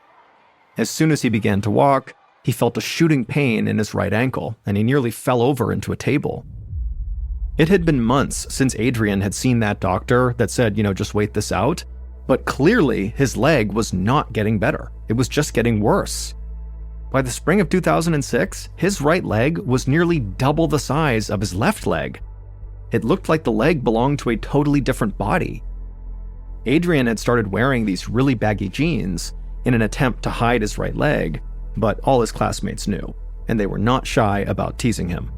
As soon as he began to walk, he felt a shooting pain in his right ankle, and he nearly fell over into a table. It had been months since Adrian had seen that doctor that said, just wait this out, but clearly his leg was not getting better. It was just getting worse. By the spring of 2006, his right leg was nearly double the size of his left leg. It looked like the leg belonged to a totally different body. Adrian had started wearing these really baggy jeans in an attempt to hide his right leg, but all his classmates knew, and they were not shy about teasing him.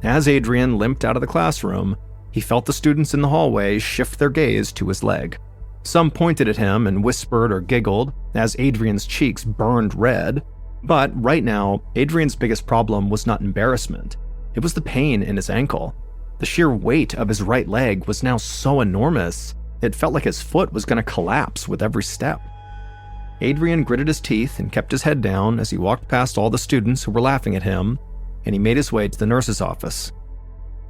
As Adrian limped out of the classroom, he felt the students in the hallway shift their gaze to his leg. Some pointed at him and whispered or giggled as Adrian's cheeks burned red, but right now, Adrian's biggest problem was not embarrassment. It was the pain in his ankle. The sheer weight of his right leg was now so enormous, it felt like his foot was going to collapse with every step. Adrian gritted his teeth and kept his head down as he walked past all the students who were laughing at him, and he made his way to the nurse's office.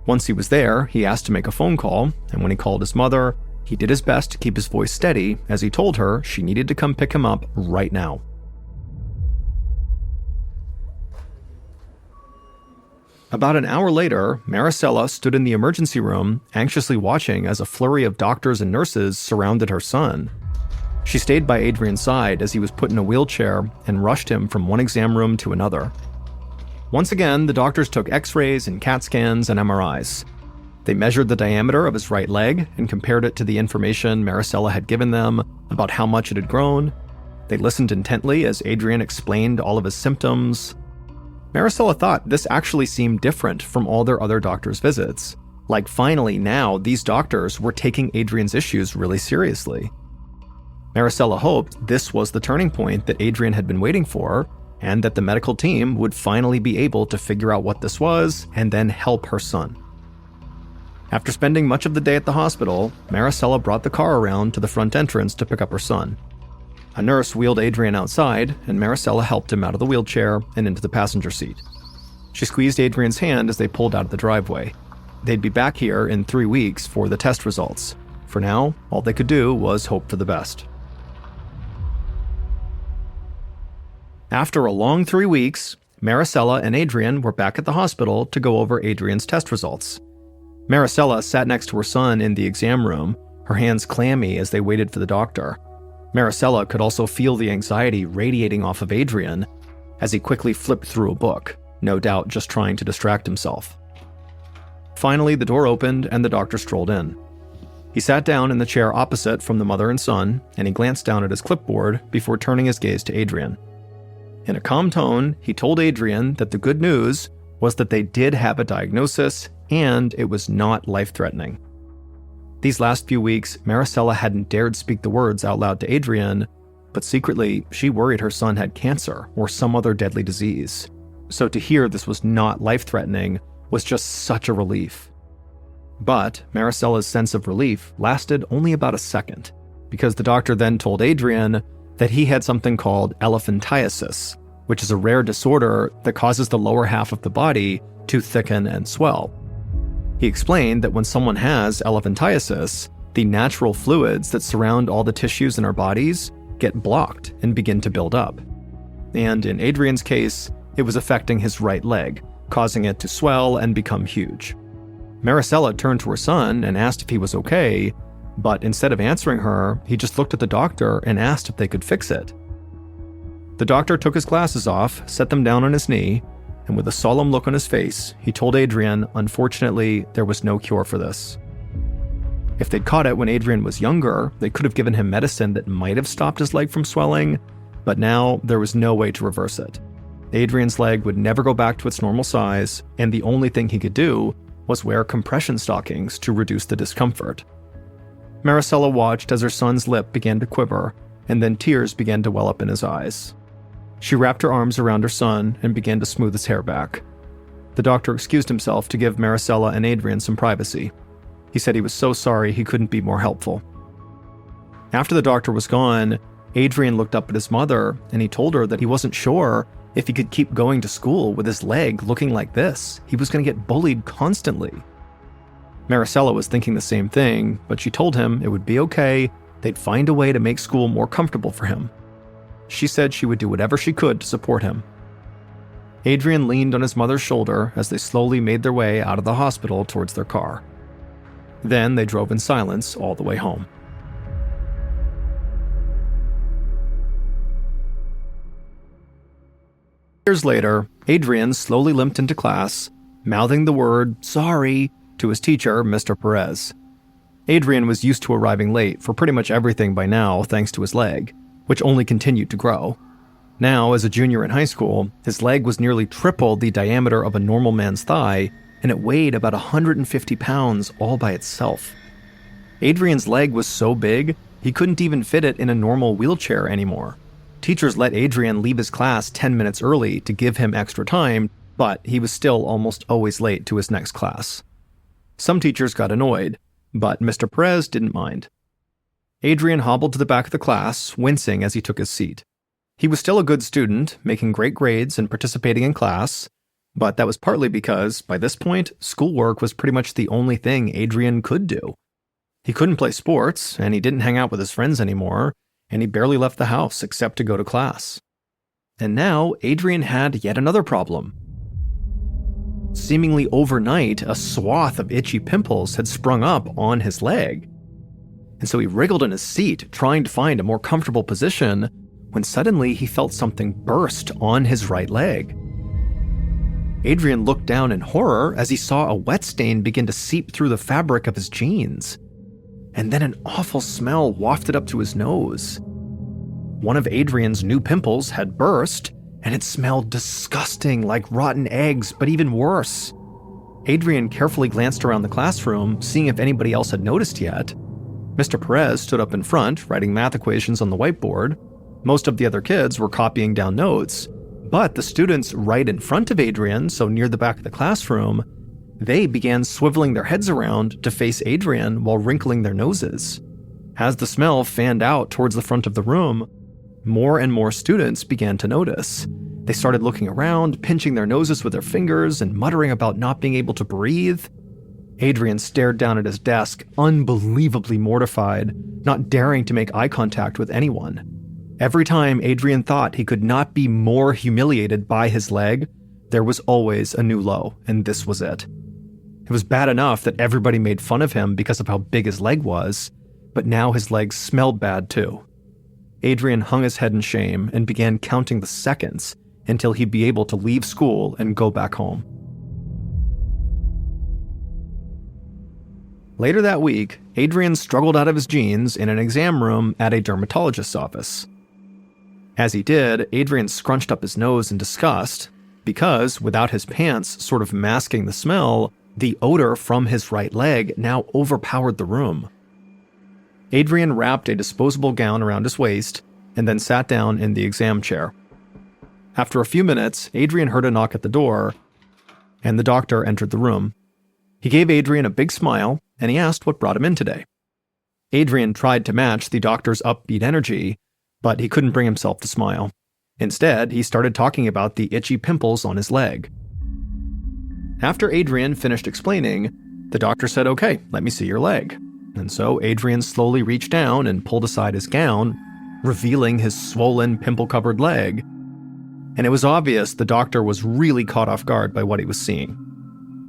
Once he was there, he asked to make a phone call, and when he called his mother, he did his best to keep his voice steady as he told her she needed to come pick him up right now. About an hour later, Maricela stood in the emergency room, anxiously watching as a flurry of doctors and nurses surrounded her son. She stayed by Adrian's side as he was put in a wheelchair and rushed him from one exam room to another. Once again, the doctors took x-rays and CAT scans and MRIs. They measured the diameter of his right leg and compared it to the information Maricela had given them about how much it had grown. They listened intently as Adrian explained all of his symptoms. Maricela thought this actually seemed different from all their other doctors' visits. Like finally now, these doctors were taking Adrian's issues really seriously. Maricela hoped this was the turning point that Adrian had been waiting for, and that the medical team would finally be able to figure out what this was and then help her son. After spending much of the day at the hospital, Maricela brought the car around to the front entrance to pick up her son. A nurse wheeled Adrian outside, and Maricela helped him out of the wheelchair and into the passenger seat. She squeezed Adrian's hand as they pulled out of the driveway. They'd be back here in 3 weeks for the test results. For now, all they could do was hope for the best. After a long 3 weeks, Maricela and Adrian were back at the hospital to go over Adrian's test results. Maricela sat next to her son in the exam room, her hands clammy as they waited for the doctor. Maricela could also feel the anxiety radiating off of Adrian as he quickly flipped through a book, no doubt just trying to distract himself. Finally, the door opened and the doctor strolled in. He sat down in the chair opposite from the mother and son, and he glanced down at his clipboard before turning his gaze to Adrian. In a calm tone, he told Adrian that the good news was that they did have a diagnosis and it was not life-threatening. These last few weeks, Maricela hadn't dared speak the words out loud to Adrian, but secretly, she worried her son had cancer or some other deadly disease. So to hear this was not life-threatening was just such a relief. But Maricela's sense of relief lasted only about a second, because the doctor then told Adrian that he had something called elephantiasis, which is a rare disorder that causes the lower half of the body to thicken and swell. He explained that when someone has elephantiasis, the natural fluids that surround all the tissues in our bodies get blocked and begin to build up. And in Adrian's case, it was affecting his right leg, causing it to swell and become huge. Maricela turned to her son and asked if he was okay, but instead of answering her, he just looked at the doctor and asked if they could fix it. The doctor took his glasses off, set them down on his knee, and with a solemn look on his face, he told Adrian, unfortunately, there was no cure for this. If they'd caught it when Adrian was younger, they could have given him medicine that might have stopped his leg from swelling, but now there was no way to reverse it. Adrian's leg would never go back to its normal size, and the only thing he could do was wear compression stockings to reduce the discomfort. Maricela watched as her son's lip began to quiver, and then tears began to well up in his eyes. She wrapped her arms around her son and began to smooth his hair back. The doctor excused himself to give Maricela and Adrian some privacy. He said he was so sorry he couldn't be more helpful. After the doctor was gone, Adrian looked up at his mother and he told her that he wasn't sure if he could keep going to school with his leg looking like this. He was going to get bullied constantly. Maricela was thinking the same thing, but she told him it would be okay. They'd find a way to make school more comfortable for him. She said she would do whatever she could to support him. Adrian leaned on his mother's shoulder as they slowly made their way out of the hospital towards their car. Then they drove in silence all the way home. Years later, Adrian slowly limped into class, mouthing the word "sorry" to his teacher, Mr. Perez. Adrian was used to arriving late for pretty much everything by now thanks to his leg, which only continued to grow. Now, as a junior in high school, his leg was nearly triple the diameter of a normal man's thigh, and it weighed about 150 pounds all by itself. Adrian's leg was so big, he couldn't even fit it in a normal wheelchair anymore. Teachers let Adrian leave his class 10 minutes early to give him extra time, but he was still almost always late to his next class. Some teachers got annoyed, but Mr. Perez didn't mind. Adrian hobbled to the back of the class, wincing as he took his seat. He was still a good student, making great grades and participating in class, but that was partly because, by this point, schoolwork was pretty much the only thing Adrian could do. He couldn't play sports, and he didn't hang out with his friends anymore, and he barely left the house except to go to class. And now, Adrian had yet another problem. Seemingly overnight, a swath of itchy pimples had sprung up on his leg. And so he wriggled in his seat, trying to find a more comfortable position, when suddenly he felt something burst on his right leg. Adrian looked down in horror as he saw a wet stain begin to seep through the fabric of his jeans. And then an awful smell wafted up to his nose. One of Adrian's new pimples had burst, and it smelled disgusting, like rotten eggs, but even worse. Adrian carefully glanced around the classroom, seeing if anybody else had noticed yet. Mr. Perez stood up in front, writing math equations on the whiteboard. Most of the other kids were copying down notes, but the students right in front of Adrian, so near the back of the classroom, they began swiveling their heads around to face Adrian while wrinkling their noses. As the smell fanned out towards the front of the room, more and more students began to notice. They started looking around, pinching their noses with their fingers, and muttering about not being able to breathe. Adrian stared down at his desk, unbelievably mortified, not daring to make eye contact with anyone. Every time Adrian thought he could not be more humiliated by his leg, there was always a new low, and this was it. It was bad enough that everybody made fun of him because of how big his leg was, but now his leg smelled bad too. Adrian hung his head in shame and began counting the seconds until he'd be able to leave school and go back home. Later that week, Adrian struggled out of his jeans in an exam room at a dermatologist's office. As he did, Adrian scrunched up his nose in disgust because, without his pants sort of masking the smell, the odor from his right leg now overpowered the room. Adrian wrapped a disposable gown around his waist and then sat down in the exam chair. After a few minutes, Adrian heard a knock at the door, and the doctor entered the room. He gave Adrian a big smile, and he asked what brought him in today. Adrian tried to match the doctor's upbeat energy, but he couldn't bring himself to smile. Instead, he started talking about the itchy pimples on his leg. After Adrian finished explaining, the doctor said, "Okay, let me see your leg." And so Adrian slowly reached down and pulled aside his gown, revealing his swollen, pimple-covered leg. And it was obvious the doctor was really caught off guard by what he was seeing.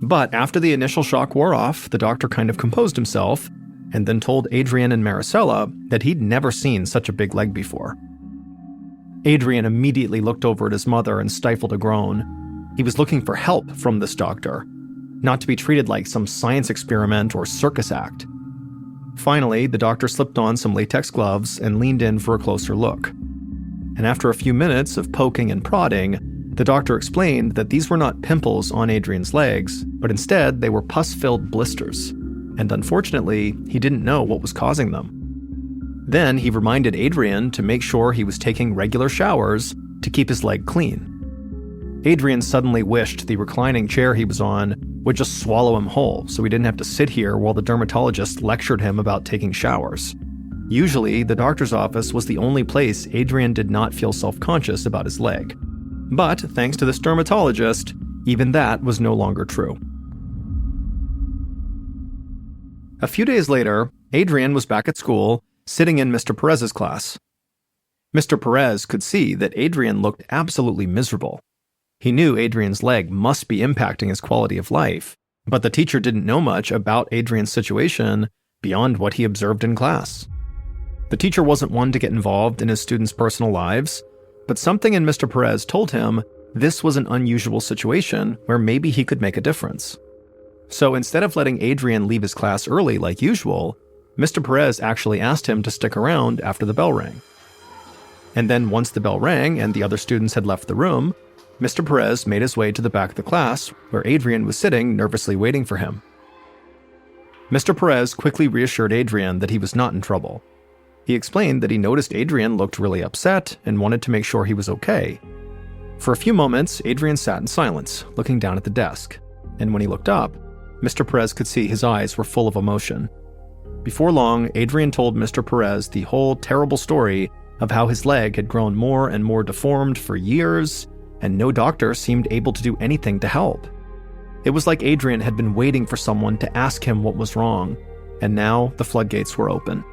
But after the initial shock wore off, the doctor kind of composed himself and then told Adrian and Maricela that he'd never seen such a big leg before. Adrian immediately looked over at his mother and stifled a groan. He was looking for help from this doctor, not to be treated like some science experiment or circus act. Finally, the doctor slipped on some latex gloves and leaned in for a closer look. And after a few minutes of poking and prodding, the doctor explained that these were not pimples on Adrian's legs, but instead they were pus-filled blisters. And unfortunately, he didn't know what was causing them. Then he reminded Adrian to make sure he was taking regular showers to keep his leg clean. Adrian suddenly wished the reclining chair he was on would just swallow him whole, so he didn't have to sit here while the dermatologist lectured him about taking showers. Usually, the doctor's office was the only place Adrian did not feel self-conscious about his leg. But thanks to this dermatologist, even that was no longer true. A few days later, Adrian was back at school, sitting in Mr. Perez's class. Mr. Perez could see that Adrian looked absolutely miserable. He knew Adrian's leg must be impacting his quality of life, but the teacher didn't know much about Adrian's situation beyond what he observed in class. The teacher wasn't one to get involved in his students' personal lives, but something in Mr. Perez told him this was an unusual situation where maybe he could make a difference. So instead of letting Adrian leave his class early like usual, Mr. Perez actually asked him to stick around after the bell rang. And then once the bell rang and the other students had left the room, Mr. Perez made his way to the back of the class where Adrian was sitting nervously waiting for him. Mr. Perez quickly reassured Adrian that he was not in trouble. He explained that he noticed Adrian looked really upset and wanted to make sure he was okay. For a few moments, Adrian sat in silence, looking down at the desk. And when he looked up, Mr. Perez could see his eyes were full of emotion. Before long, Adrian told Mr. Perez the whole terrible story of how his leg had grown more and more deformed for years, and no doctor seemed able to do anything to help. It was like Adrian had been waiting for someone to ask him what was wrong, and now the floodgates were open.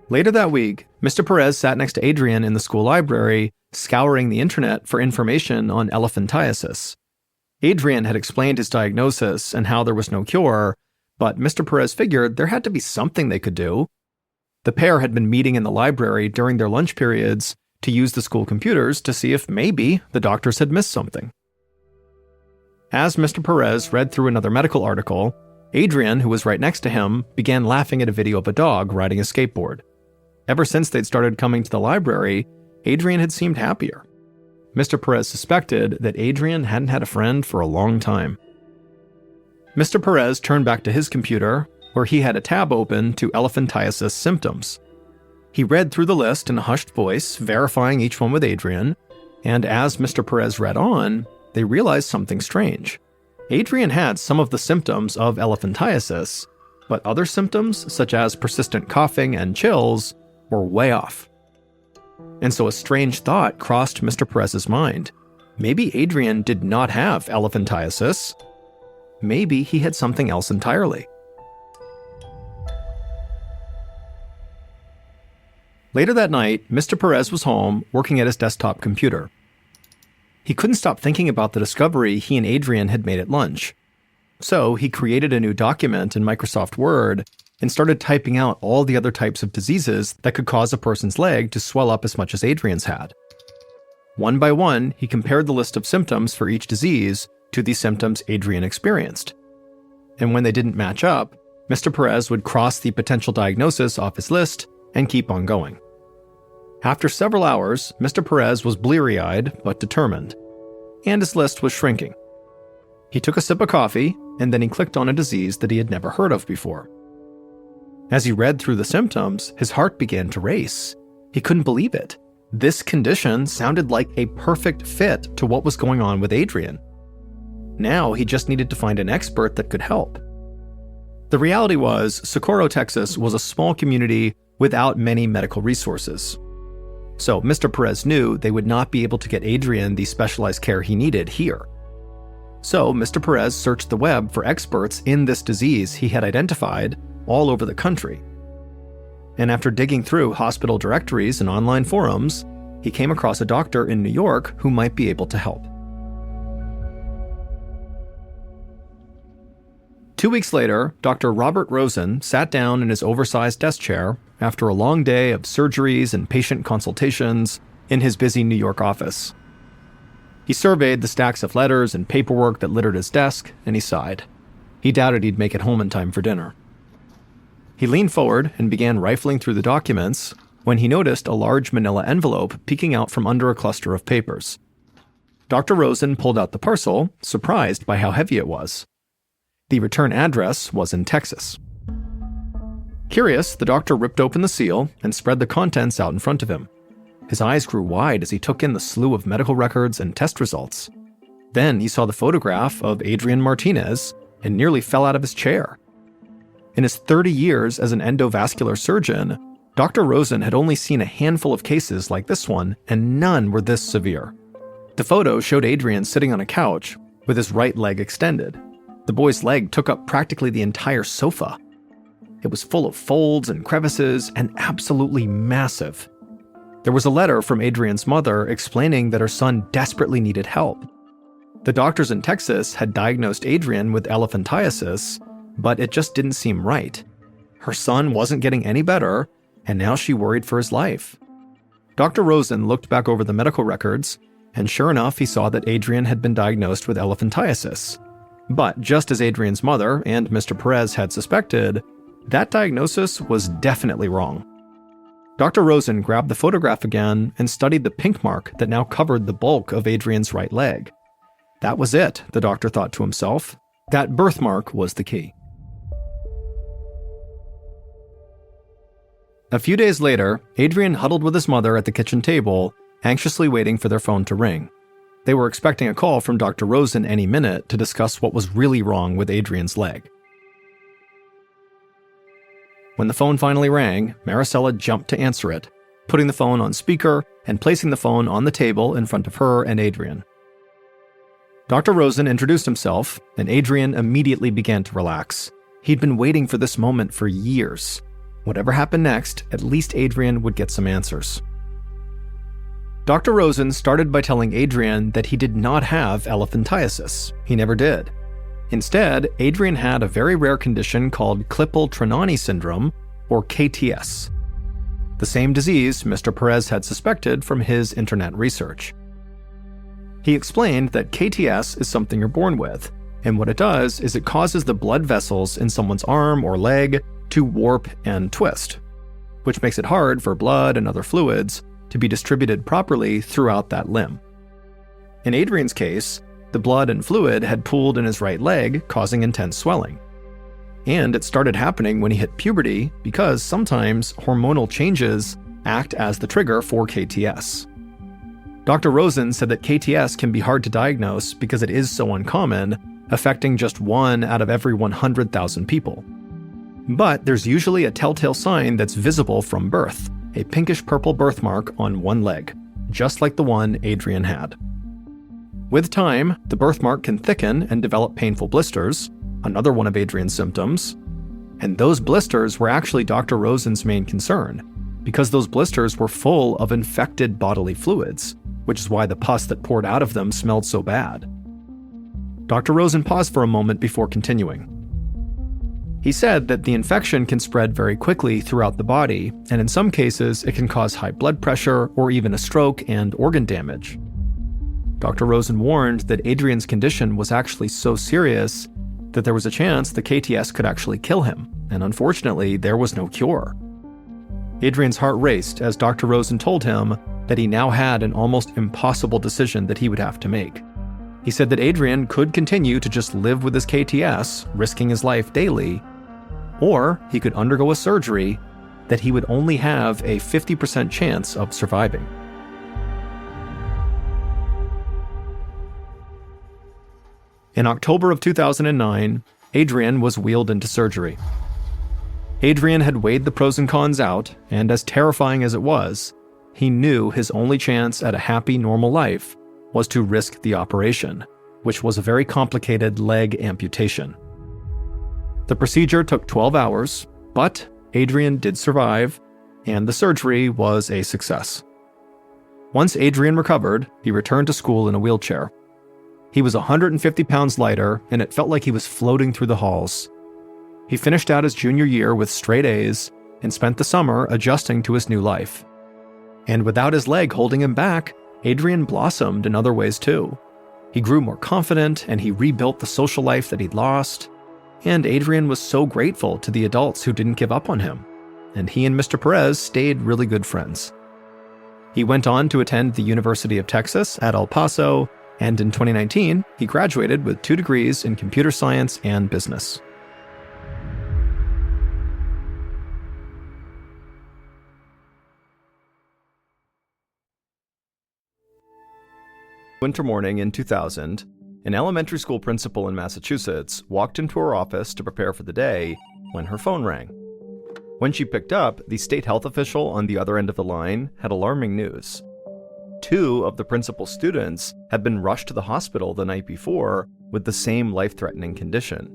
Later that week, Mr. Perez sat next to Adrian in the school library, scouring the internet for information on elephantiasis. Adrian had explained his diagnosis and how there was no cure, but Mr. Perez figured there had to be something they could do. The pair had been meeting in the library during their lunch periods to use the school computers to see if maybe the doctors had missed something. As Mr. Perez read through another medical article, Adrian, who was right next to him, began laughing at a video of a dog riding a skateboard. Ever since they'd started coming to the library, Adrian had seemed happier. Mr. Perez suspected that Adrian hadn't had a friend for a long time. Mr. Perez turned back to his computer, where he had a tab open to elephantiasis symptoms. He read through the list in a hushed voice, verifying each one with Adrian, and as Mr. Perez read on, they realized something strange. Adrian had some of the symptoms of elephantiasis, but other symptoms, such as persistent coughing and chills, were way off. And so a strange thought crossed Mr. Perez's mind. Maybe Adrian did not have elephantiasis. Maybe he had something else entirely. Later that night, Mr. Perez was home, working at his desktop computer. He couldn't stop thinking about the discovery he and Adrian had made at lunch. So he created a new document in Microsoft Word and started typing out all the other types of diseases that could cause a person's leg to swell up as much as Adrian's had. One by one, he compared the list of symptoms for each disease to the symptoms Adrian experienced. And when they didn't match up, Mr. Perez would cross the potential diagnosis off his list and keep on going. After several hours, Mr. Perez was bleary-eyed but determined, and his list was shrinking. He took a sip of coffee, and then he clicked on a disease that he had never heard of before. As he read through the symptoms, his heart began to race. He couldn't believe it. This condition sounded like a perfect fit to what was going on with Adrian. Now he just needed to find an expert that could help. The reality was, Socorro, Texas was a small community without many medical resources. So Mr. Perez knew they would not be able to get Adrian the specialized care he needed here. So Mr. Perez searched the web for experts in this disease he had identified all over the country. And after digging through hospital directories and online forums, he came across a doctor in New York who might be able to help. 2 weeks later, Dr. Robert Rosen sat down in his oversized desk chair after a long day of surgeries and patient consultations in his busy New York office. He surveyed the stacks of letters and paperwork that littered his desk, and he sighed. He doubted he'd make it home in time for dinner. He leaned forward and began rifling through the documents when he noticed a large manila envelope peeking out from under a cluster of papers. Dr. Rosen pulled out the parcel, surprised by how heavy it was. The return address was in Texas. Curious, the doctor ripped open the seal and spread the contents out in front of him. His eyes grew wide as he took in the slew of medical records and test results. Then he saw the photograph of Adrian Martinez and nearly fell out of his chair. In his 30 years as an endovascular surgeon, Dr. Rosen had only seen a handful of cases like this one, and none were this severe. The photo showed Adrian sitting on a couch with his right leg extended. The boy's leg took up practically the entire sofa. It was full of folds and crevices and absolutely massive. There was a letter from Adrian's mother explaining that her son desperately needed help. The doctors in Texas had diagnosed Adrian with elephantiasis, but it just didn't seem right. Her son wasn't getting any better, and now she worried for his life. Dr. Rosen looked back over the medical records, and sure enough, he saw that Adrian had been diagnosed with elephantiasis. But just as Adrian's mother and Mr. Perez had suspected, that diagnosis was definitely wrong. Dr. Rosen grabbed the photograph again and studied the pink mark that now covered the bulk of Adrian's right leg. That was it, the doctor thought to himself. That birthmark was the key. A few days later, Adrian huddled with his mother at the kitchen table, anxiously waiting for their phone to ring. They were expecting a call from Dr. Rosen any minute to discuss what was really wrong with Adrian's leg. When the phone finally rang, Maricela jumped to answer it, putting the phone on speaker and placing the phone on the table in front of her and Adrian. Dr. Rosen introduced himself, and Adrian immediately began to relax. He'd been waiting for this moment for years. Whatever happened next, at least Adrian would get some answers. Dr. Rosen started by telling Adrian that he did not have elephantiasis. He never did. Instead, Adrian had a very rare condition called Klippel-Trenaunay syndrome, or KTS. the same disease Mr. Perez had suspected from his internet research. He explained that KTS is something you're born with, and what it does is it causes the blood vessels in someone's arm or leg to warp and twist, which makes it hard for blood and other fluids to be distributed properly throughout that limb. In Adrian's case, the blood and fluid had pooled in his right leg, causing intense swelling. And it started happening when he hit puberty because sometimes hormonal changes act as the trigger for KTS. Dr. Rosen said that KTS can be hard to diagnose because it is so uncommon, affecting just 1 out of every 100,000 people. But there's usually a telltale sign that's visible from birth, a pinkish-purple birthmark on one leg, just like the one Adrian had. With time, the birthmark can thicken and develop painful blisters, another one of Adrian's symptoms, and those blisters were actually Dr. Rosen's main concern, because those blisters were full of infected bodily fluids, which is why the pus that poured out of them smelled so bad. Dr. Rosen paused for a moment before continuing. He said that the infection can spread very quickly throughout the body, and in some cases it can cause high blood pressure or even a stroke and organ damage. Dr. Rosen warned that Adrian's condition was actually so serious that there was a chance the KTS could actually kill him, and unfortunately, there was no cure. Adrian's heart raced as Dr. Rosen told him that he now had an almost impossible decision that he would have to make. He said that Adrian could continue to just live with his KTS, risking his life daily, or he could undergo a surgery that he would only have a 50% chance of surviving. In October of 2009, Adrian was wheeled into surgery. Adrian had weighed the pros and cons out, and as terrifying as it was, he knew his only chance at a happy, normal life was to risk the operation, which was a very complicated leg amputation. The procedure took 12 hours, but Adrian did survive, and the surgery was a success. Once Adrian recovered, he returned to school in a wheelchair. He was 150 pounds lighter, and it felt like he was floating through the halls. He finished out his junior year with straight A's and spent the summer adjusting to his new life. And without his leg holding him back, Adrian blossomed in other ways too. He grew more confident, and he rebuilt the social life that he'd lost. And Adrian was so grateful to the adults who didn't give up on him, and he and Mr. Perez stayed really good friends. He went on to attend the University of Texas at El Paso, and in 2019, he graduated with 2 degrees in computer science and business. Winter morning in 2000, an elementary school principal in Massachusetts walked into her office to prepare for the day when her phone rang. When she picked up, the state health official on the other end of the line had alarming news. 2 of the principal's students had been rushed to the hospital the night before with the same life-threatening condition.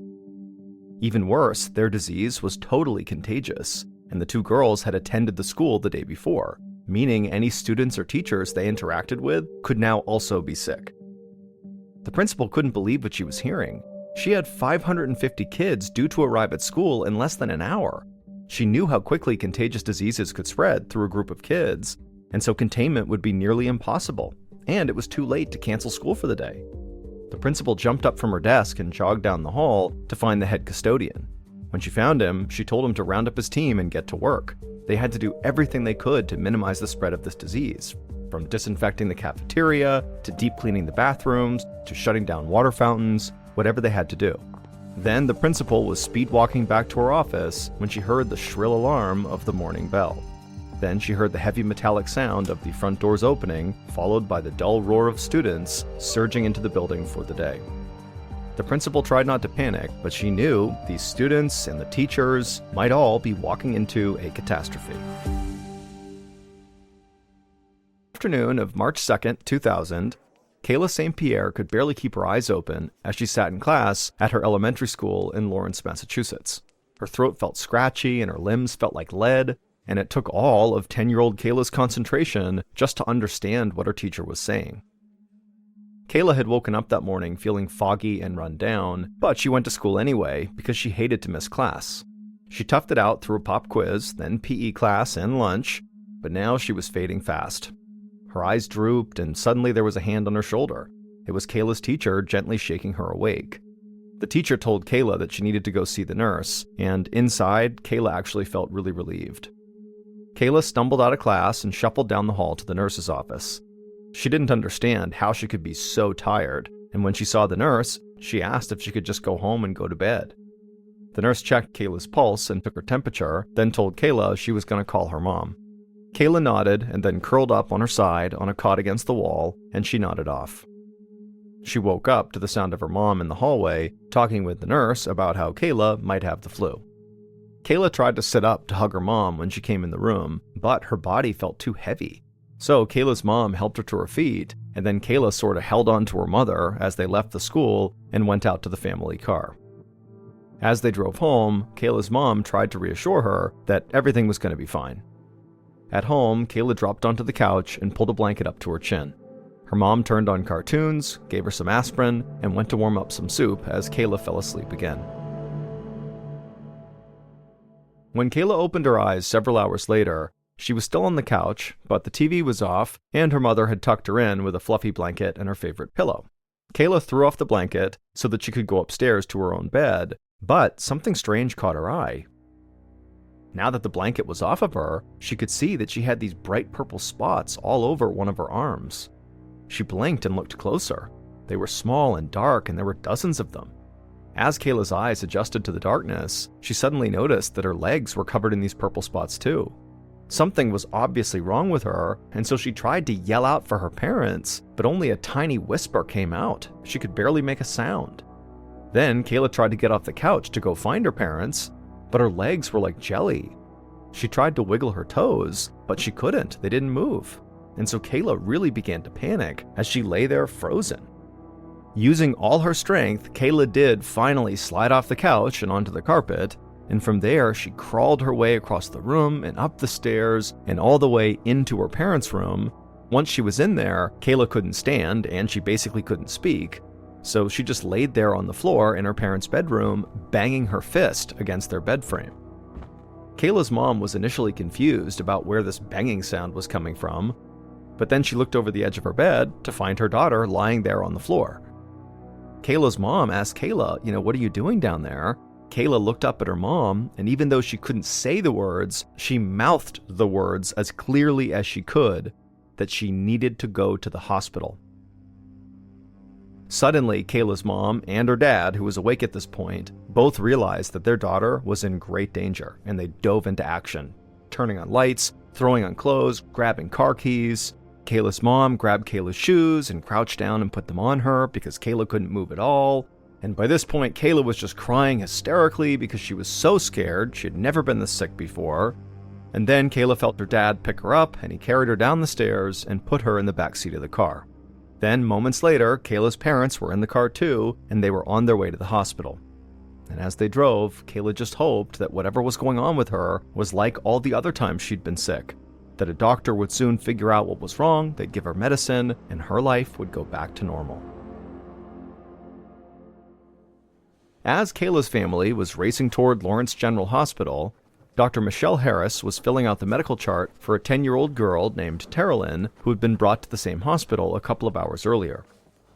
Even worse, their disease was totally contagious, and the 2 girls had attended the school the day before, meaning any students or teachers they interacted with could now also be sick. The principal couldn't believe what she was hearing. She had 550 kids due to arrive at school in less than an hour. She knew how quickly contagious diseases could spread through a group of kids, and so containment would be nearly impossible, and it was too late to cancel school for the day. The principal jumped up from her desk and jogged down the hall to find the head custodian. When she found him, she told him to round up his team and get to work. They had to do everything they could to minimize the spread of this disease, from disinfecting the cafeteria, to deep cleaning the bathrooms, to shutting down water fountains, whatever they had to do. Then the principal was speed walking back to her office when she heard the shrill alarm of the morning bell. Then she heard the heavy metallic sound of the front doors opening, followed by the dull roar of students surging into the building for the day. The principal tried not to panic, but she knew these students and the teachers might all be walking into a catastrophe. Afternoon of March 2nd, 2000, Kayla St. Pierre could barely keep her eyes open as she sat in class at her elementary school in Lawrence, Massachusetts. Her throat felt scratchy and her limbs felt like lead, and it took all of 10-year-old Kayla's concentration just to understand what her teacher was saying. Kayla had woken up that morning feeling foggy and run down, but she went to school anyway because she hated to miss class. She toughed it out through a pop quiz, then PE class and lunch, but now she was fading fast. Her eyes drooped, and suddenly there was a hand on her shoulder. It was Kayla's teacher gently shaking her awake. The teacher told Kayla that she needed to go see the nurse, and inside, Kayla actually felt really relieved. Kayla stumbled out of class and shuffled down the hall to the nurse's office. She didn't understand how she could be so tired, and when she saw the nurse, she asked if she could just go home and go to bed. The nurse checked Kayla's pulse and took her temperature, then told Kayla she was going to call her mom. Kayla nodded and then curled up on her side on a cot against the wall, and she nodded off. She woke up to the sound of her mom in the hallway talking with the nurse about how Kayla might have the flu. Kayla tried to sit up to hug her mom when she came in the room, but her body felt too heavy. So Kayla's mom helped her to her feet, and then Kayla sort of held on to her mother as they left the school and went out to the family car. As they drove home, Kayla's mom tried to reassure her that everything was going to be fine. At home, Kayla dropped onto the couch and pulled a blanket up to her chin. Her mom turned on cartoons, gave her some aspirin, and went to warm up some soup as Kayla fell asleep again. When Kayla opened her eyes several hours later, she was still on the couch, but the TV was off, and her mother had tucked her in with a fluffy blanket and her favorite pillow. Kayla threw off the blanket so that she could go upstairs to her own bed, but something strange caught her eye. Now that the blanket was off of her, she could see that she had these bright purple spots all over one of her arms. She blinked and looked closer. They were small and dark, and there were dozens of them. As Kayla's eyes adjusted to the darkness, she suddenly noticed that her legs were covered in these purple spots too. Something was obviously wrong with her, and so she tried to yell out for her parents, but only a tiny whisper came out. She could barely make a sound. Then Kayla tried to get off the couch to go find her parents, but her legs were like jelly. She tried to wiggle her toes, but she couldn't. They didn't move. And so Kayla really began to panic as she lay there frozen. Using all her strength, Kayla did finally slide off the couch and onto the carpet, and from there she crawled her way across the room and up the stairs and all the way into her parents' room. Once she was in there, Kayla couldn't stand and she basically couldn't speak, so she just laid there on the floor in her parents' bedroom, banging her fist against their bed frame. Kayla's mom was initially confused about where this banging sound was coming from, but then she looked over the edge of her bed to find her daughter lying there on the floor. Kayla's mom asked Kayla, what are you doing down there? Kayla looked up at her mom, and even though she couldn't say the words, she mouthed the words as clearly as she could that she needed to go to the hospital. Suddenly, Kayla's mom and her dad, who was awake at this point, both realized that their daughter was in great danger, and they dove into action, turning on lights, throwing on clothes, grabbing car keys. Kayla's mom grabbed Kayla's shoes and crouched down and put them on her because Kayla couldn't move at all. And by this point, Kayla was just crying hysterically because she was so scared. She had never been this sick before. And then Kayla felt her dad pick her up, and he carried her down the stairs and put her in the back seat of the car. Then, moments later, Kayla's parents were in the car too, and they were on their way to the hospital. And as they drove, Kayla just hoped that whatever was going on with her was like all the other times she'd been sick, that a doctor would soon figure out what was wrong, they'd give her medicine, and her life would go back to normal. As Kayla's family was racing toward Lawrence General Hospital, Dr. Michelle Harris was filling out the medical chart for a 10-year-old girl named Terralyn who had been brought to the same hospital a couple of hours earlier.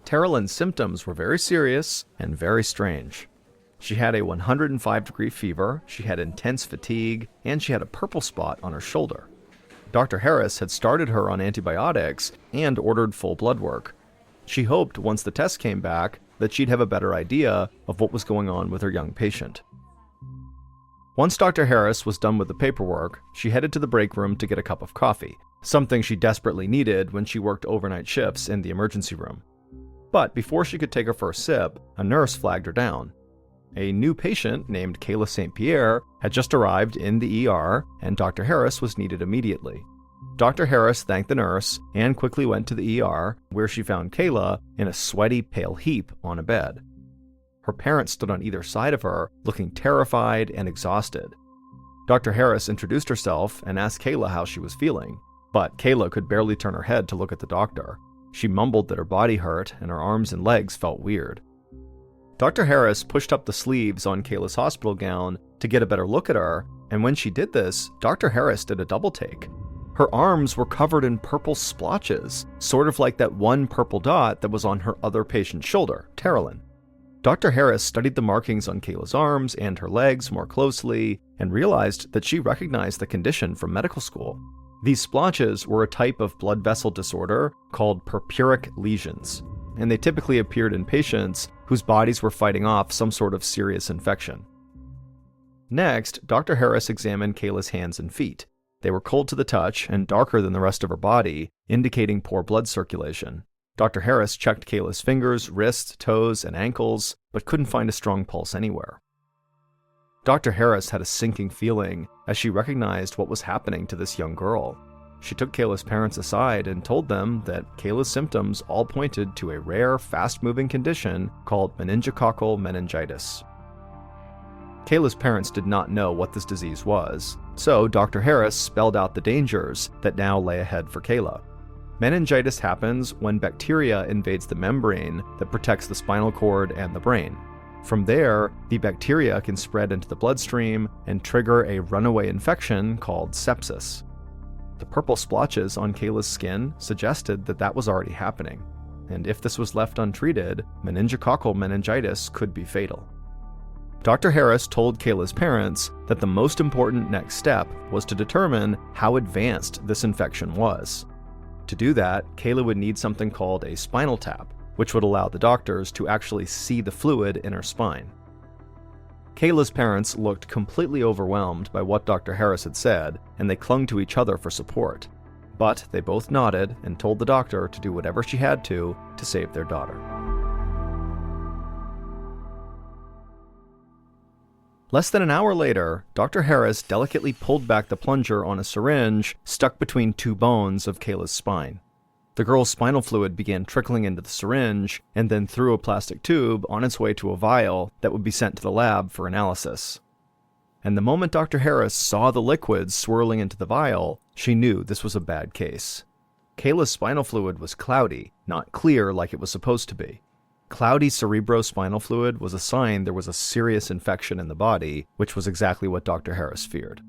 Terralyn's symptoms were very serious and very strange. She had a 105-degree fever, she had intense fatigue, and she had a purple spot on her shoulder. Dr. Harris had started her on antibiotics and ordered full blood work. She hoped once the test came back that she'd have a better idea of what was going on with her young patient. Once Dr. Harris was done with the paperwork, she headed to the break room to get a cup of coffee, something she desperately needed when she worked overnight shifts in the emergency room. But before she could take her first sip, a nurse flagged her down. A new patient named Kayla St. Pierre had just arrived in the ER, and Dr. Harris was needed immediately. Dr. Harris thanked the nurse and quickly went to the ER, where she found Kayla in a sweaty, pale heap on a bed. Her parents stood on either side of her, looking terrified and exhausted. Dr. Harris introduced herself and asked Kayla how she was feeling, but Kayla could barely turn her head to look at the doctor. She mumbled that her body hurt and her arms and legs felt weird. Dr. Harris pushed up the sleeves on Kayla's hospital gown to get a better look at her, and when she did this, Dr. Harris did a double take. Her arms were covered in purple splotches, sort of like that one purple dot that was on her other patient's shoulder, Terrelyn. Dr. Harris studied the markings on Kayla's arms and her legs more closely and realized that she recognized the condition from medical school. These splotches were a type of blood vessel disorder called purpuric lesions, and they typically appeared in patients whose bodies were fighting off some sort of serious infection. Next, Dr. Harris examined Kayla's hands and feet. They were cold to the touch and darker than the rest of her body, indicating poor blood circulation. Dr. Harris checked Kayla's fingers, wrists, toes, and ankles, but couldn't find a strong pulse anywhere. Dr. Harris had a sinking feeling as she recognized what was happening to this young girl. She took Kayla's parents aside and told them that Kayla's symptoms all pointed to a rare, fast-moving condition called meningococcal meningitis. Kayla's parents did not know what this disease was, so Dr. Harris spelled out the dangers that now lay ahead for Kayla. Meningitis happens when bacteria invades the membrane that protects the spinal cord and the brain. From there, the bacteria can spread into the bloodstream and trigger a runaway infection called sepsis. The purple splotches on Kayla's skin suggested that that was already happening, and if this was left untreated, meningococcal meningitis could be fatal. Dr. Harris told Kayla's parents that the most important next step was to determine how advanced this infection was. To do that, Kayla would need something called a spinal tap, which would allow the doctors to actually see the fluid in her spine. Kayla's parents looked completely overwhelmed by what Dr. Harris had said, and they clung to each other for support. But they both nodded and told the doctor to do whatever she had to save their daughter. Less than an hour later, Dr. Harris delicately pulled back the plunger on a syringe stuck between two bones of Kayla's spine. The girl's spinal fluid began trickling into the syringe and then through a plastic tube on its way to a vial that would be sent to the lab for analysis. And the moment Dr. Harris saw the liquids swirling into the vial, she knew this was a bad case. Kayla's spinal fluid was cloudy, not clear like it was supposed to be. Cloudy cerebrospinal fluid was a sign there was a serious infection in the body, which was exactly what Dr. Harris feared.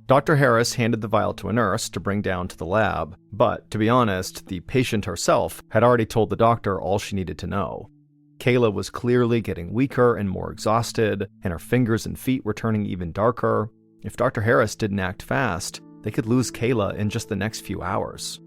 Dr. Harris handed the vial to a nurse to bring down to the lab, but to be honest, the patient herself had already told the doctor all she needed to know. Kayla was clearly getting weaker and more exhausted, and her fingers and feet were turning even darker. If Dr. Harris didn't act fast, they could lose Kayla in just the next few hours.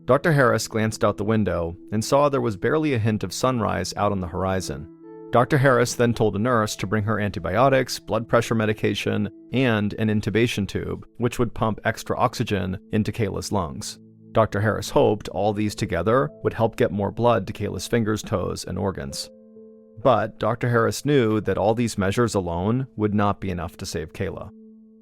Dr. Harris glanced out the window and saw there was barely a hint of sunrise out on the horizon. Dr. Harris then told a nurse to bring her antibiotics, blood pressure medication, and an intubation tube, which would pump extra oxygen into Kayla's lungs. Dr. Harris hoped all these together would help get more blood to Kayla's fingers, toes, and organs. But Dr. Harris knew that all these measures alone would not be enough to save Kayla.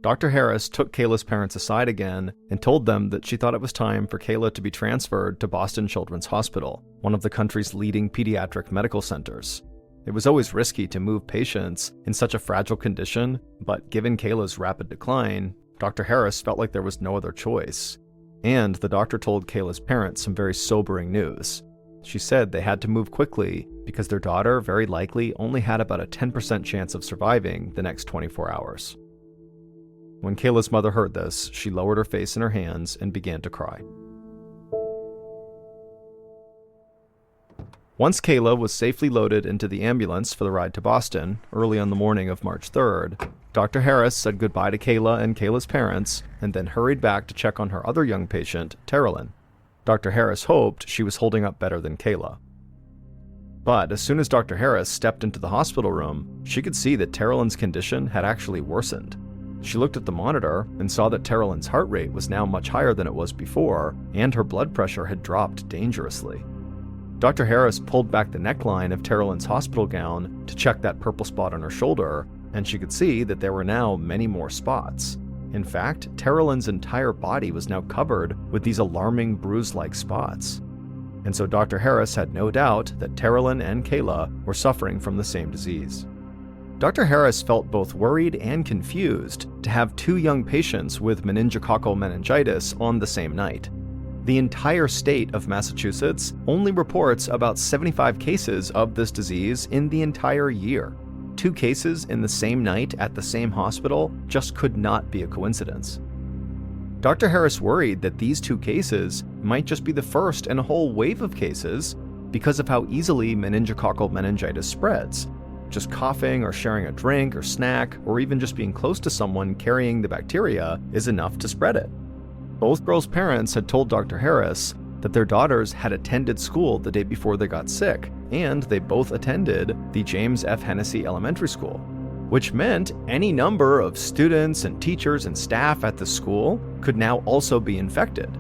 Dr. Harris took Kayla's parents aside again and told them that she thought it was time for Kayla to be transferred to Boston Children's Hospital, one of the country's leading pediatric medical centers. It was always risky to move patients in such a fragile condition, but given Kayla's rapid decline, Dr. Harris felt like there was no other choice. And the doctor told Kayla's parents some very sobering news. She said they had to move quickly because their daughter very likely only had about a 10% chance of surviving the next 24 hours. When Kayla's mother heard this, she lowered her face in her hands and began to cry. Once Kayla was safely loaded into the ambulance for the ride to Boston, early on the morning of March 3rd, Dr. Harris said goodbye to Kayla and Kayla's parents, and then hurried back to check on her other young patient, Terrelyn. Dr. Harris hoped she was holding up better than Kayla. But as soon as Dr. Harris stepped into the hospital room, she could see that Terrelyn's condition had actually worsened. She looked at the monitor and saw that Terrelyn's heart rate was now much higher than it was before, and her blood pressure had dropped dangerously. Dr. Harris pulled back the neckline of Terrelyn's hospital gown to check that purple spot on her shoulder, and she could see that there were now many more spots. In fact, Terrelyn's entire body was now covered with these alarming bruise-like spots. And so Dr. Harris had no doubt that Terrelyn and Kayla were suffering from the same disease. Dr. Harris felt both worried and confused to have two young patients with meningococcal meningitis on the same night. The entire state of Massachusetts only reports about 75 cases of this disease in the entire year. 2 cases in the same night at the same hospital just could not be a coincidence. Dr. Harris worried that these two cases might just be the first in a whole wave of cases because of how easily meningococcal meningitis spreads. Just coughing or sharing a drink or snack or even just being close to someone carrying the bacteria is enough to spread it. Both girls' parents had told Dr. Harris that their daughters had attended school the day before they got sick, and they both attended the James F. Hennessy Elementary School, which meant any number of students and teachers and staff at the school could now also be infected.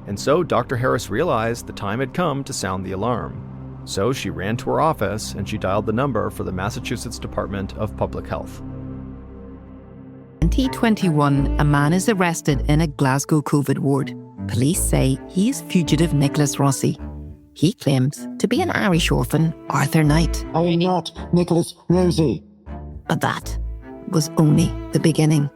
And so Dr. Harris realized the time had come to sound the alarm. So she ran to her office and she dialed the number for the Massachusetts Department of Public Health. 2021, a man is arrested in a Glasgow COVID ward. Police say he is fugitive Nicholas Rossi. He claims to be an Irish orphan, Arthur Knight. I am not Nicholas Rossi. But that was only the beginning.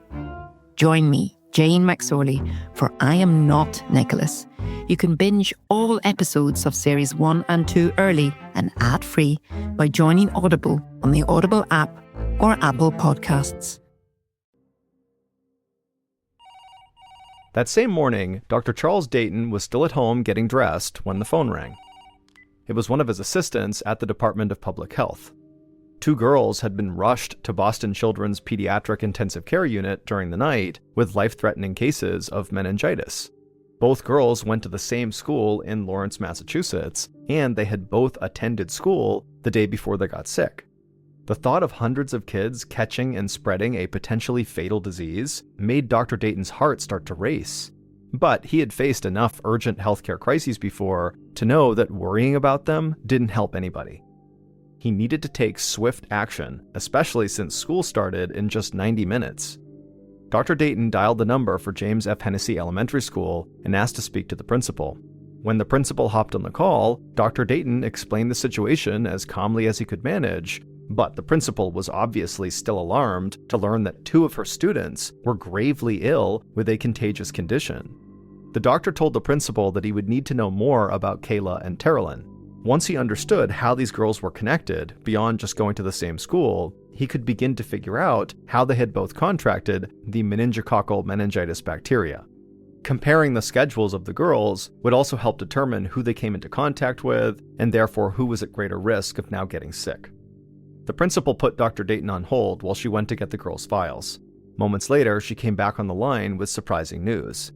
Join me, Jane McSorley, for I Am Not Nicholas. You can binge all episodes of Series 1 and 2 early and ad-free by joining Audible on the Audible app or Apple Podcasts. That same morning, Dr. Charles Dayton was still at home getting dressed when the phone rang. It was one of his assistants at the Department of Public Health. 2 girls had been rushed to Boston Children's Pediatric Intensive Care Unit during the night with life-threatening cases of meningitis. Both girls went to the same school in Lawrence, Massachusetts, and they had both attended school the day before they got sick. The thought of hundreds of kids catching and spreading a potentially fatal disease made Dr. Dayton's heart start to race. But he had faced enough urgent healthcare crises before to know that worrying about them didn't help anybody. He needed to take swift action, especially since school started in just 90 minutes. Dr. Dayton dialed the number for James F. Hennessy Elementary School and asked to speak to the principal. When the principal hopped on the call, Dr. Dayton explained the situation as calmly as he could manage, but the principal was obviously still alarmed to learn that 2 of her students were gravely ill with a contagious condition. The doctor told the principal that he would need to know more about Kayla and Terrelyn. Once he understood how these girls were connected, beyond just going to the same school, he could begin to figure out how they had both contracted the meningococcal meningitis bacteria. Comparing the schedules of the girls would also help determine who they came into contact with, and therefore who was at greater risk of now getting sick. The principal put Dr. Dayton on hold while she went to get the girls' files. Moments later, she came back on the line with surprising news.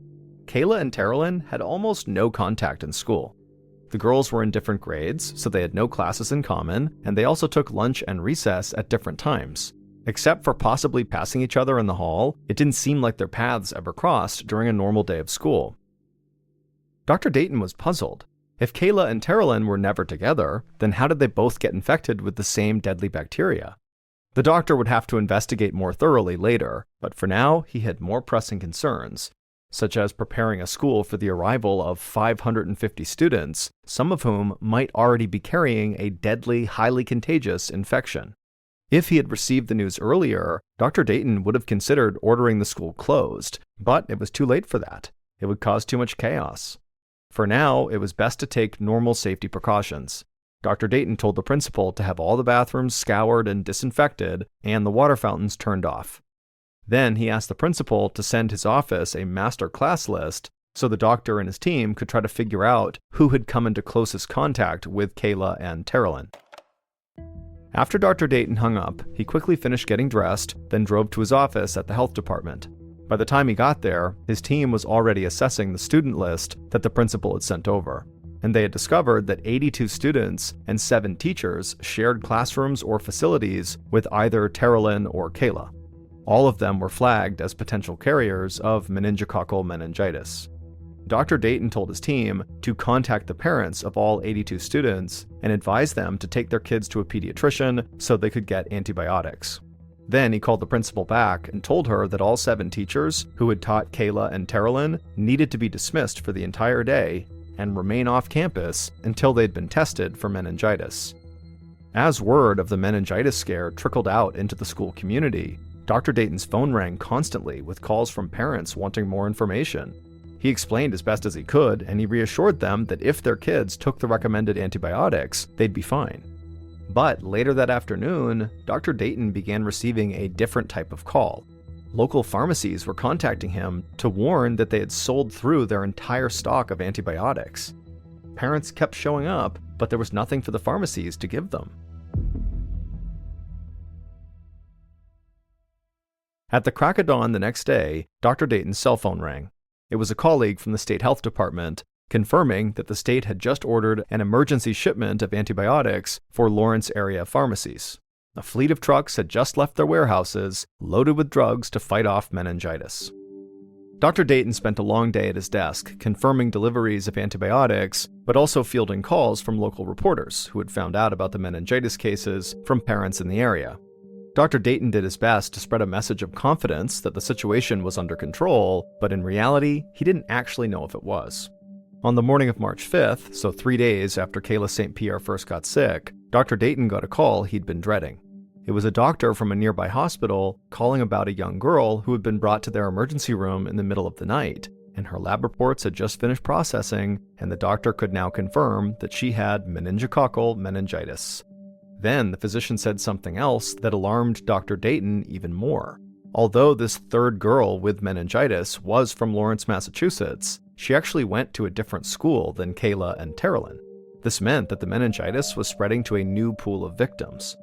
Kayla and Terrelyn had almost no contact in school. The girls were in different grades, so they had no classes in common, and they also took lunch and recess at different times. Except for possibly passing each other in the hall, it didn't seem like their paths ever crossed during a normal day of school. Dr. Dayton was puzzled. If Kayla and Terrelyn were never together, then how did they both get infected with the same deadly bacteria? The doctor would have to investigate more thoroughly later, but for now, he had more pressing concerns, such as preparing a school for the arrival of 550 students, some of whom might already be carrying a deadly, highly contagious infection. If he had received the news earlier, Dr. Dayton would have considered ordering the school closed, but it was too late for that. It would cause too much chaos. For now, it was best to take normal safety precautions. Dr. Dayton told the principal to have all the bathrooms scoured and disinfected and the water fountains turned off. Then he asked the principal to send his office a master class list so the doctor and his team could try to figure out who had come into closest contact with Kayla and Terrelyn. After Dr. Dayton hung up, he quickly finished getting dressed, then drove to his office at the health department. By the time he got there, his team was already assessing the student list that the principal had sent over, and they had discovered that 82 students and 7 teachers shared classrooms or facilities with either Terrelyn or Kayla. All of them were flagged as potential carriers of meningococcal meningitis. Dr. Dayton told his team to contact the parents of all 82 students and advise them to take their kids to a pediatrician so they could get antibiotics. Then he called the principal back and told her that all 7 teachers who had taught Kayla and Terrelyn needed to be dismissed for the entire day and remain off campus until they'd been tested for meningitis. As word of the meningitis scare trickled out into the school community, Dr. Dayton's phone rang constantly with calls from parents wanting more information. He explained as best as he could, and he reassured them that if their kids took the recommended antibiotics, they'd be fine. But later that afternoon, Dr. Dayton began receiving a different type of call. Local pharmacies were contacting him to warn that they had sold through their entire stock of antibiotics. Parents kept showing up, but there was nothing for the pharmacies to give them. At the crack of dawn the next day, Dr. Dayton's cell phone rang. It was a colleague from the state health department, confirming that the state had just ordered an emergency shipment of antibiotics for Lawrence area pharmacies. A fleet of trucks had just left their warehouses, loaded with drugs to fight off meningitis. Dr. Dayton spent a long day at his desk, confirming deliveries of antibiotics, but also fielding calls from local reporters who had found out about the meningitis cases from parents in the area. Dr. Dayton did his best to spread a message of confidence that the situation was under control, but in reality, he didn't actually know if it was. On the morning of March 5th, so 3 days after Kayla St. Pierre first got sick, Dr. Dayton got a call he'd been dreading. It was a doctor from a nearby hospital calling about a young girl who had been brought to their emergency room in the middle of the night, and her lab reports had just finished processing, and the doctor could now confirm that she had meningococcal meningitis. Then the physician said something else that alarmed Dr. Dayton even more. Although this third girl with meningitis was from Lawrence, Massachusetts, she actually went to a different school than Kayla and Terrelyn. This meant that the meningitis was spreading to a new pool of victims.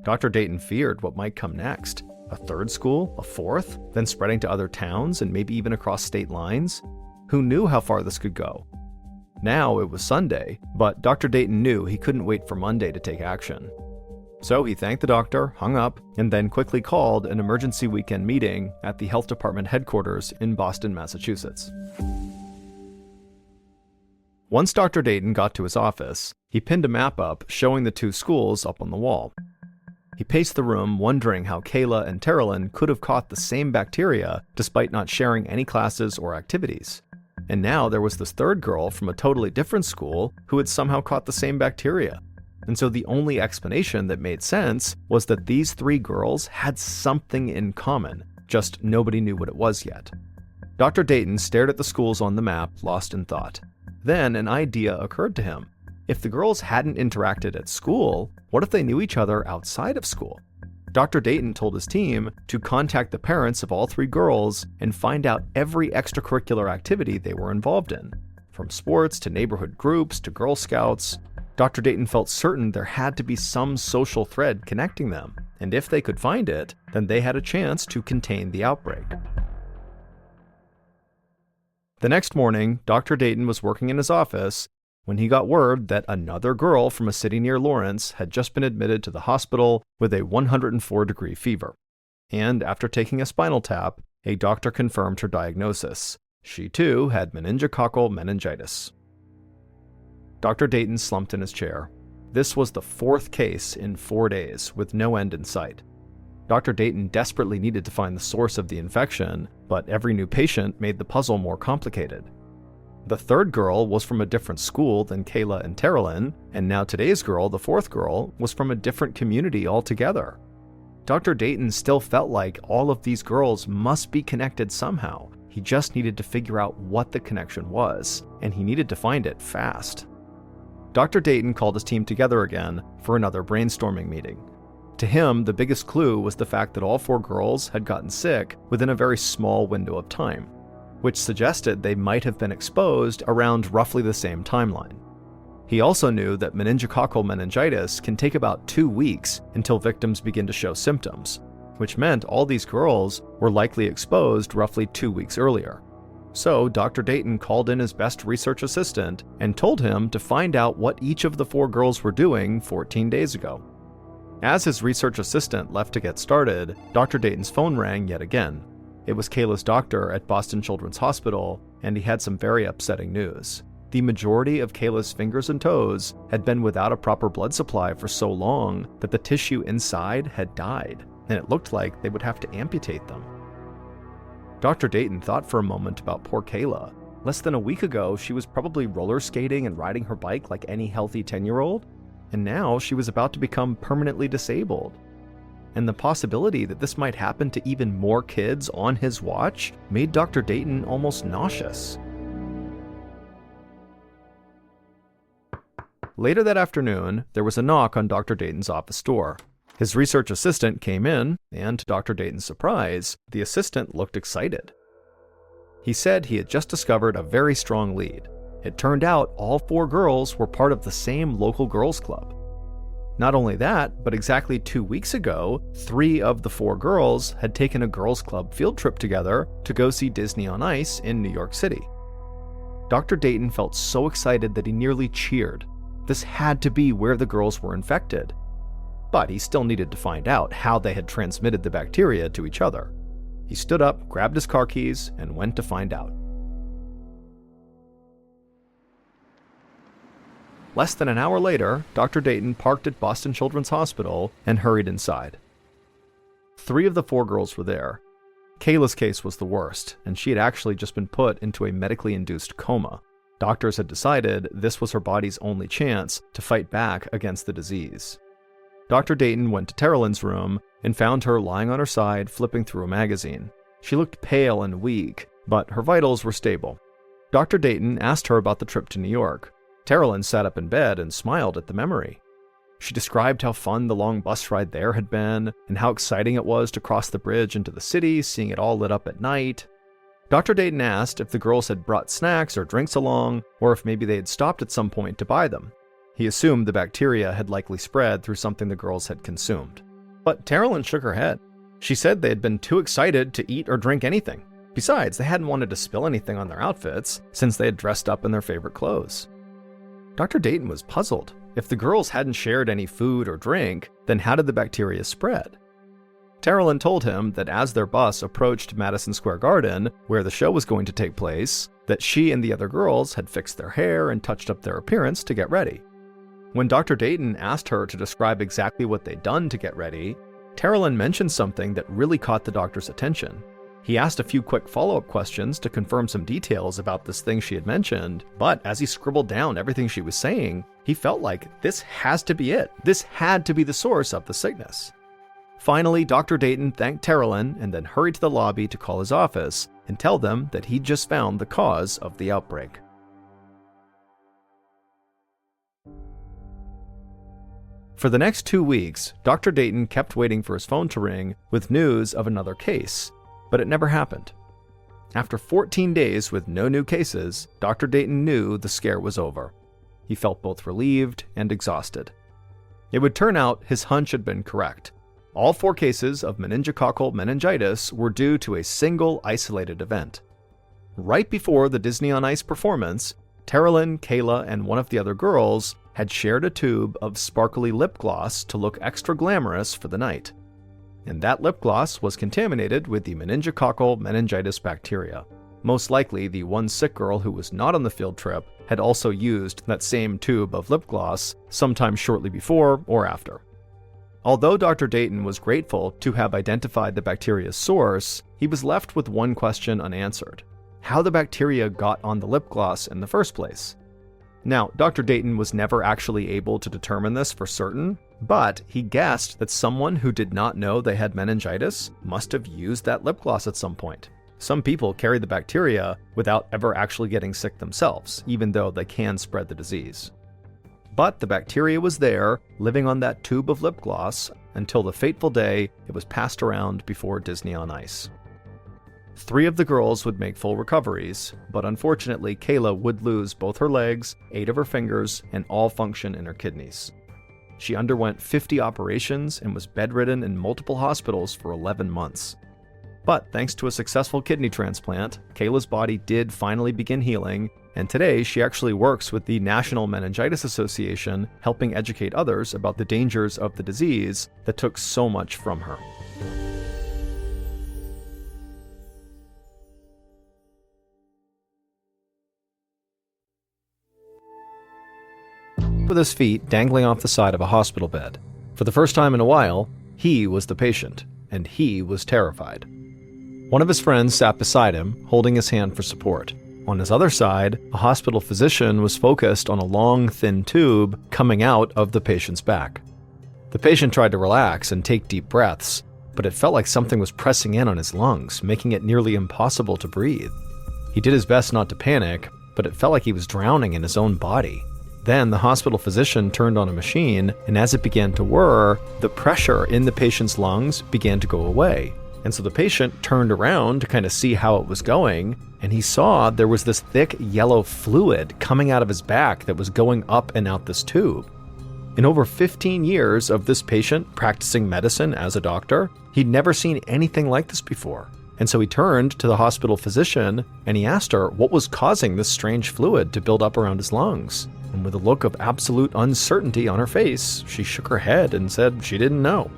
Dr. Dayton feared what might come next. A third school? A fourth? Then spreading to other towns and maybe even across state lines? Who knew how far this could go? Now it was Sunday, but Dr. Dayton knew he couldn't wait for Monday to take action. So he thanked the doctor, hung up, and then quickly called an emergency weekend meeting at the health department headquarters in Boston, Massachusetts. Once Dr. Dayton got to his office, he pinned a map up showing the two schools up on the wall. He paced the room, wondering how Kayla and Terrelyn could have caught the same bacteria despite not sharing any classes or activities. And now there was this third girl from a totally different school who had somehow caught the same bacteria. And so the only explanation that made sense was that these three girls had something in common, just nobody knew what it was yet. Dr. Dayton stared at the schools on the map, lost in thought. Then an idea occurred to him. If the girls hadn't interacted at school, what if they knew each other outside of school? Dr. Dayton told his team to contact the parents of all three girls and find out every extracurricular activity they were involved in, from sports to neighborhood groups to Girl Scouts. Dr. Dayton felt certain there had to be some social thread connecting them, and if they could find it, then they had a chance to contain the outbreak. The next morning, Dr. Dayton was working in his office when he got word that another girl from a city near Lawrence had just been admitted to the hospital with a 104-degree fever. And after taking a spinal tap, a doctor confirmed her diagnosis. She too had meningococcal meningitis. Dr. Dayton slumped in his chair. This was the fourth case in 4 days, with no end in sight. Dr. Dayton desperately needed to find the source of the infection, but every new patient made the puzzle more complicated. The third girl was from a different school than Kayla and Terrelyn, and now today's girl, the fourth girl, was from a different community altogether. Dr. Dayton still felt like all of these girls must be connected somehow. He just needed to figure out what the connection was, and he needed to find it fast. Dr. Dayton called his team together again for another brainstorming meeting. To him, the biggest clue was the fact that all four girls had gotten sick within a very small window of time, which suggested they might have been exposed around roughly the same timeline. He also knew that meningococcal meningitis can take about 2 weeks until victims begin to show symptoms, which meant all these girls were likely exposed roughly 2 weeks earlier. So Dr. Dayton called in his best research assistant and told him to find out what each of the four girls were doing 14 days ago. As his research assistant left to get started, Dr. Dayton's phone rang yet again. It was Kayla's doctor at Boston Children's Hospital, and he had some very upsetting news. The majority of Kayla's fingers and toes had been without a proper blood supply for so long that the tissue inside had died, and it looked like they would have to amputate them. Dr. Dayton thought for a moment about poor Kayla. Less than a week ago, she was probably roller skating and riding her bike like any healthy 10-year-old, and now she was about to become permanently disabled. And the possibility that this might happen to even more kids on his watch made Dr. Dayton almost nauseous. Later that afternoon, there was a knock on Dr. Dayton's office door. His research assistant came in, and to Dr. Dayton's surprise, the assistant looked excited. He said he had just discovered a very strong lead. It turned out all 4 girls were part of the same local girls' club. Not only that, but exactly 2 weeks ago, 3 of the 4 girls had taken a girls' club field trip together to go see Disney on Ice in New York City. Dr. Dayton felt so excited that he nearly cheered. This had to be where the girls were infected. But he still needed to find out how they had transmitted the bacteria to each other. He stood up, grabbed his car keys, and went to find out. Less than an hour later, Dr. Dayton parked at Boston Children's Hospital and hurried inside. 3 of the 4 girls were there. Kayla's case was the worst, and she had actually just been put into a medically induced coma. Doctors had decided this was her body's only chance to fight back against the disease. Dr. Dayton went to Terilyn's room and found her lying on her side, flipping through a magazine. She looked pale and weak, but her vitals were stable. Dr. Dayton asked her about the trip to New York. Terilyn sat up in bed and smiled at the memory. She described how fun the long bus ride there had been, and how exciting it was to cross the bridge into the city, seeing it all lit up at night. Dr. Dayton asked if the girls had brought snacks or drinks along, or if maybe they had stopped at some point to buy them. He assumed the bacteria had likely spread through something the girls had consumed. But Terilyn shook her head. She said they had been too excited to eat or drink anything. Besides, they hadn't wanted to spill anything on their outfits, since they had dressed up in their favorite clothes. Dr. Dayton was puzzled. If the girls hadn't shared any food or drink, then how did the bacteria spread? Terilyn told him that as their bus approached Madison Square Garden, where the show was going to take place, that she and the other girls had fixed their hair and touched up their appearance to get ready. When Dr. Dayton asked her to describe exactly what they'd done to get ready, Terilyn mentioned something that really caught the doctor's attention. He asked a few quick follow-up questions to confirm some details about this thing she had mentioned, but as he scribbled down everything she was saying, he felt like this has to be it. This had to be the source of the sickness. Finally, Dr. Dayton thanked Terilyn and then hurried to the lobby to call his office and tell them that he'd just found the cause of the outbreak. For the next 2 weeks, Dr. Dayton kept waiting for his phone to ring with news of another case, but it never happened. After 14 days with no new cases, Dr. Dayton knew the scare was over. He felt both relieved and exhausted. It would turn out his hunch had been correct. All 4 cases of meningococcal meningitis were due to a single isolated event. Right before the Disney on Ice performance, Terilyn, Kayla, and one of the other girls had shared a tube of sparkly lip gloss to look extra glamorous for the night. And that lip gloss was contaminated with the meningococcal meningitis bacteria. Most likely, the one sick girl who was not on the field trip had also used that same tube of lip gloss sometime shortly before or after. Although Dr. Dayton was grateful to have identified the bacteria's source, he was left with one question unanswered: how the bacteria got on the lip gloss in the first place. Now, Dr. Dayton was never actually able to determine this for certain, but he guessed that someone who did not know they had meningitis must have used that lip gloss at some point. Some people carry the bacteria without ever actually getting sick themselves, even though they can spread the disease. But the bacteria was there, living on that tube of lip gloss, until the fateful day it was passed around before Disney on Ice. 3 of the girls would make full recoveries, but unfortunately Kayla would lose both her legs, 8 of her fingers, and all function in her kidneys. She underwent 50 operations and was bedridden in multiple hospitals for 11 months. But thanks to a successful kidney transplant, Kayla's body did finally begin healing, and today she actually works with the National Meningitis Association, helping educate others about the dangers of the disease that took so much from her. With his feet dangling off the side of a hospital bed. For the first time in a while, he was the patient, and he was terrified. One of his friends sat beside him, holding his hand for support. On his other side, a hospital physician was focused on a long, thin tube coming out of the patient's back. The patient tried to relax and take deep breaths, but it felt like something was pressing in on his lungs, making it nearly impossible to breathe. He did his best not to panic, but it felt like he was drowning in his own body. Then the hospital physician turned on a machine, and as it began to whir, the pressure in the patient's lungs began to go away. And so the patient turned around to kind of see how it was going, and he saw there was this thick yellow fluid coming out of his back that was going up and out this tube. In over 15 years of this patient practicing medicine as a doctor, he'd never seen anything like this before. And so he turned to the hospital physician and he asked her what was causing this strange fluid to build up around his lungs. And with a look of absolute uncertainty on her face, she shook her head and said she didn't know.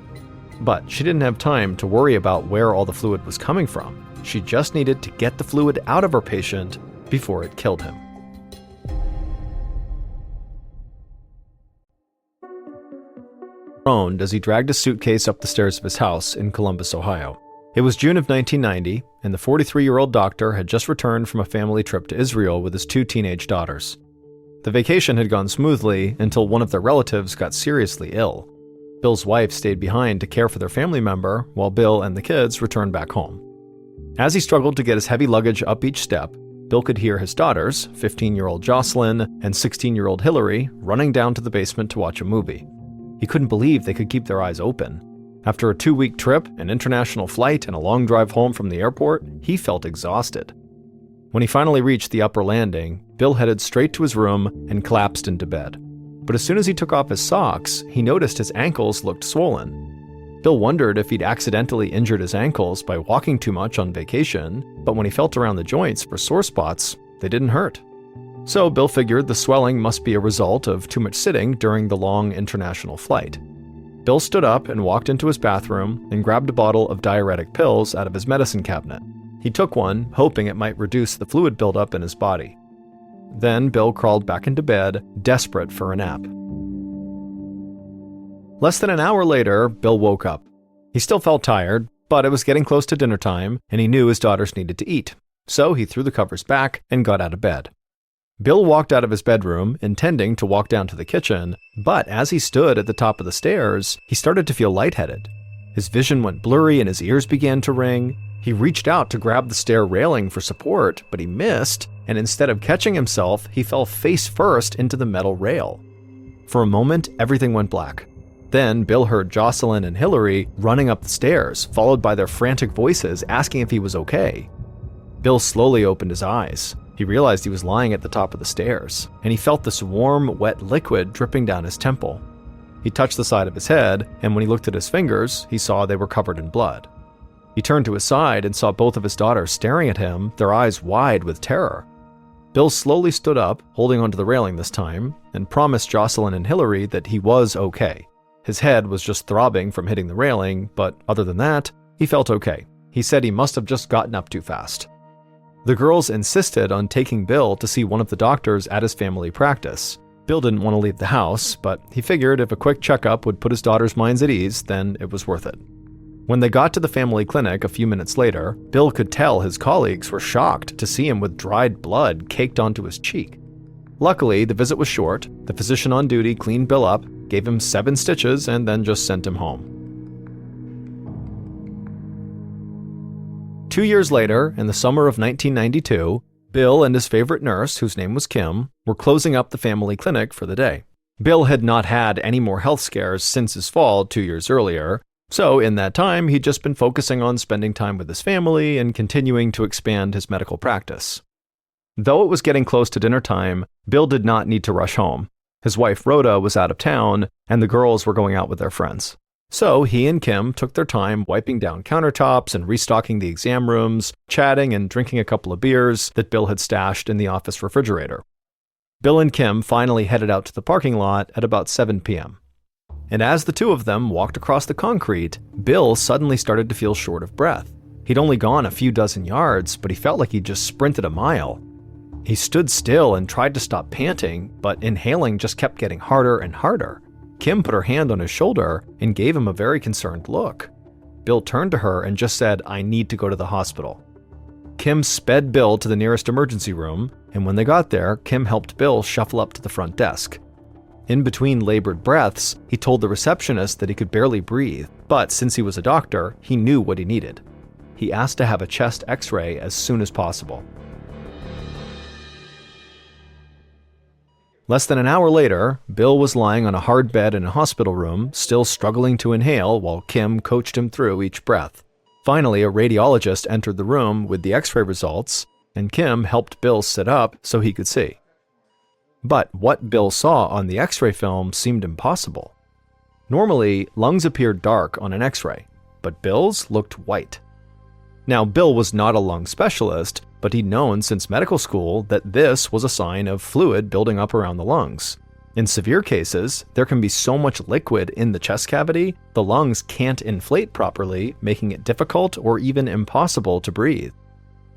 But she didn't have time to worry about where all the fluid was coming from. She just needed to get the fluid out of her patient before it killed him. Groaned as he dragged a suitcase up the stairs of his house in Columbus, Ohio. It was June of 1990, and the 43-year-old doctor had just returned from a family trip to Israel with his 2 teenage daughters. The vacation had gone smoothly until one of their relatives got seriously ill. Bill's wife stayed behind to care for their family member while Bill and the kids returned back home. As he struggled to get his heavy luggage up each step, Bill could hear his daughters, 15-year-old Jocelyn and 16-year-old Hillary, running down to the basement to watch a movie. He couldn't believe they could keep their eyes open. After a 2-week trip, an international flight, and a long drive home from the airport, he felt exhausted. When he finally reached the upper landing, Bill headed straight to his room and collapsed into bed. But as soon as he took off his socks, he noticed his ankles looked swollen. Bill wondered if he'd accidentally injured his ankles by walking too much on vacation, but when he felt around the joints for sore spots, they didn't hurt. So Bill figured the swelling must be a result of too much sitting during the long international flight. Bill stood up and walked into his bathroom and grabbed a bottle of diuretic pills out of his medicine cabinet. He took one, hoping it might reduce the fluid buildup in his body. Then Bill crawled back into bed, desperate for a nap. Less than an hour later, Bill woke up. He still felt tired, but it was getting close to dinner time, and he knew his daughters needed to eat. So he threw the covers back and got out of bed. Bill walked out of his bedroom, intending to walk down to the kitchen, but as he stood at the top of the stairs, he started to feel lightheaded. His vision went blurry and his ears began to ring. He reached out to grab the stair railing for support, but he missed, and instead of catching himself, he fell face first into the metal rail. For a moment, everything went black. Then Bill heard Jocelyn and Hillary running up the stairs, followed by their frantic voices asking if he was okay. Bill slowly opened his eyes. He realized he was lying at the top of the stairs, and he felt this warm, wet liquid dripping down his temple. He touched the side of his head, and when he looked at his fingers, he saw they were covered in blood. He turned to his side and saw both of his daughters staring at him, their eyes wide with terror. Bill slowly stood up, holding onto the railing this time, and promised Jocelyn and Hillary that he was okay. His head was just throbbing from hitting the railing, but other than that, he felt okay. He said he must have just gotten up too fast. The girls insisted on taking Bill to see one of the doctors at his family practice. Bill didn't want to leave the house, but he figured if a quick checkup would put his daughters' minds at ease, then it was worth it. When they got to the family clinic a few minutes later, Bill could tell his colleagues were shocked to see him with dried blood caked onto his cheek. Luckily, the visit was short. The physician on duty cleaned Bill up, gave him 7 stitches, and then just sent him home. 2 years later, in the summer of 1992, Bill and his favorite nurse, whose name was Kim, were closing up the family clinic for the day. Bill had not had any more health scares since his fall 2 years earlier, so in that time he'd just been focusing on spending time with his family and continuing to expand his medical practice. Though it was getting close to dinner time, Bill did not need to rush home. His wife Rhoda was out of town, and the girls were going out with their friends. So he and Kim took their time wiping down countertops and restocking the exam rooms, chatting and drinking a couple of beers that Bill had stashed in the office refrigerator. Bill and Kim finally headed out to the parking lot at about 7 p.m. And as the two of them walked across the concrete, Bill suddenly started to feel short of breath. He'd only gone a few dozen yards, but he felt like he'd just sprinted a mile. He stood still and tried to stop panting, but inhaling just kept getting harder and harder. Kim put her hand on his shoulder and gave him a very concerned look. Bill turned to her and just said, "I need to go to the hospital." Kim sped Bill to the nearest emergency room, and when they got there, Kim helped Bill shuffle up to the front desk. In between labored breaths, he told the receptionist that he could barely breathe, but since he was a doctor, he knew what he needed. He asked to have a chest x-ray as soon as possible. Less than an hour later, Bill was lying on a hard bed in a hospital room, still struggling to inhale while Kim coached him through each breath. Finally, a radiologist entered the room with the x-ray results, and Kim helped Bill sit up so he could see. But what Bill saw on the x-ray film seemed impossible. Normally, lungs appeared dark on an x-ray, but Bill's looked white. Now, Bill was not a lung specialist, but he'd known since medical school that this was a sign of fluid building up around the lungs. In severe cases, there can be so much liquid in the chest cavity, the lungs can't inflate properly, making it difficult or even impossible to breathe.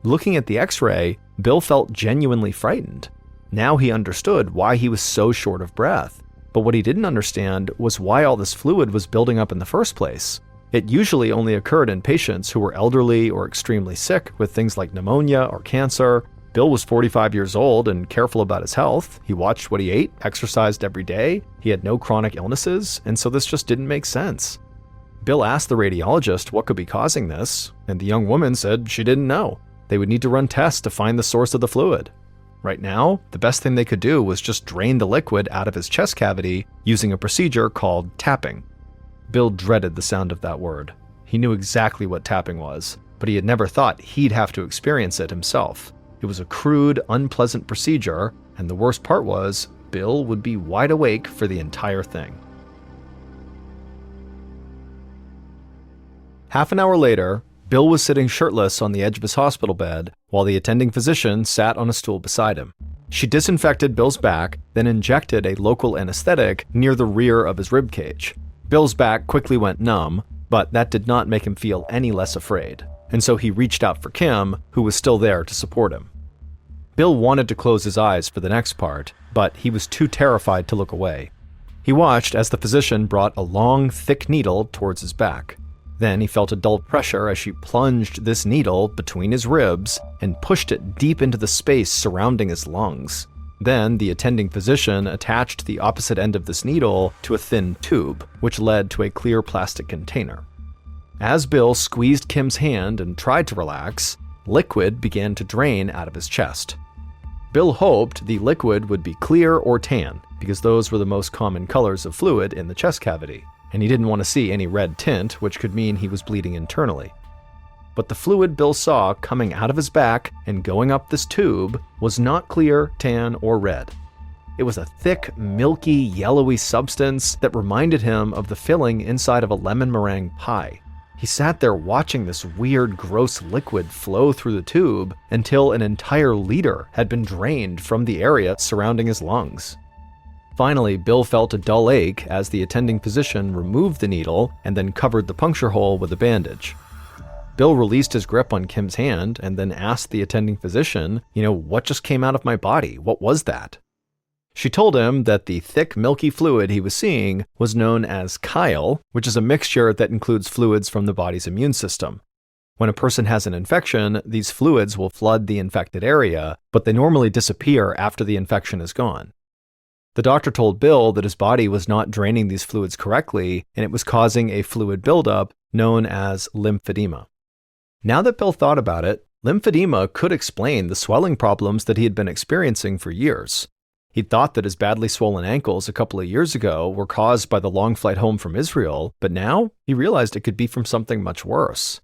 Looking at the x-ray, Bill felt genuinely frightened. Now he understood why he was so short of breath. But what he didn't understand was why all this fluid was building up in the first place. It usually only occurred in patients who were elderly or extremely sick with things like pneumonia or cancer. Bill was 45 years old and careful about his health. He watched what he ate, exercised every day. He had no chronic illnesses, and so this just didn't make sense. Bill asked the radiologist what could be causing this, and the young woman said she didn't know. They would need to run tests to find the source of the fluid. Right now, the best thing they could do was just drain the liquid out of his chest cavity using a procedure called tapping. Bill dreaded the sound of that word. He knew exactly what tapping was, but he had never thought he'd have to experience it himself. It was a crude, unpleasant procedure, and the worst part was, Bill would be wide awake for the entire thing. Half an hour later, Bill was sitting shirtless on the edge of his hospital bed, while the attending physician sat on a stool beside him. She disinfected Bill's back, then injected a local anesthetic near the rear of his rib cage. Bill's back quickly went numb, but that did not make him feel any less afraid, and so he reached out for Kim, who was still there to support him. Bill wanted to close his eyes for the next part, but he was too terrified to look away. He watched as the physician brought a long, thick needle towards his back. Then he felt a dull pressure as she plunged this needle between his ribs and pushed it deep into the space surrounding his lungs. Then the attending physician attached the opposite end of this needle to a thin tube, which led to a clear plastic container. As Bill squeezed Kim's hand and tried to relax, liquid began to drain out of his chest. Bill hoped the liquid would be clear or tan, because those were the most common colors of fluid in the chest cavity, and he didn't want to see any red tint, which could mean he was bleeding internally. But the fluid Bill saw coming out of his back and going up this tube was not clear, tan, or red. It was a thick, milky, yellowy substance that reminded him of the filling inside of a lemon meringue pie. He sat there watching this weird, gross liquid flow through the tube until an entire liter had been drained from the area surrounding his lungs. Finally, Bill felt a dull ache as the attending physician removed the needle and then covered the puncture hole with a bandage. Bill released his grip on Kim's hand and then asked the attending physician, what just came out of my body? What was that? She told him that the thick, milky fluid he was seeing was known as chyle, which is a mixture that includes fluids from the body's immune system. When a person has an infection, these fluids will flood the infected area, but they normally disappear after the infection is gone. The doctor told Bill that his body was not draining these fluids correctly, and it was causing a fluid buildup known as lymphedema. Now that Bill thought about it, lymphedema could explain the swelling problems that he had been experiencing for years. He'd thought that his badly swollen ankles a couple of years ago were caused by the long flight home from Israel, but now he realized it could be from something much worse.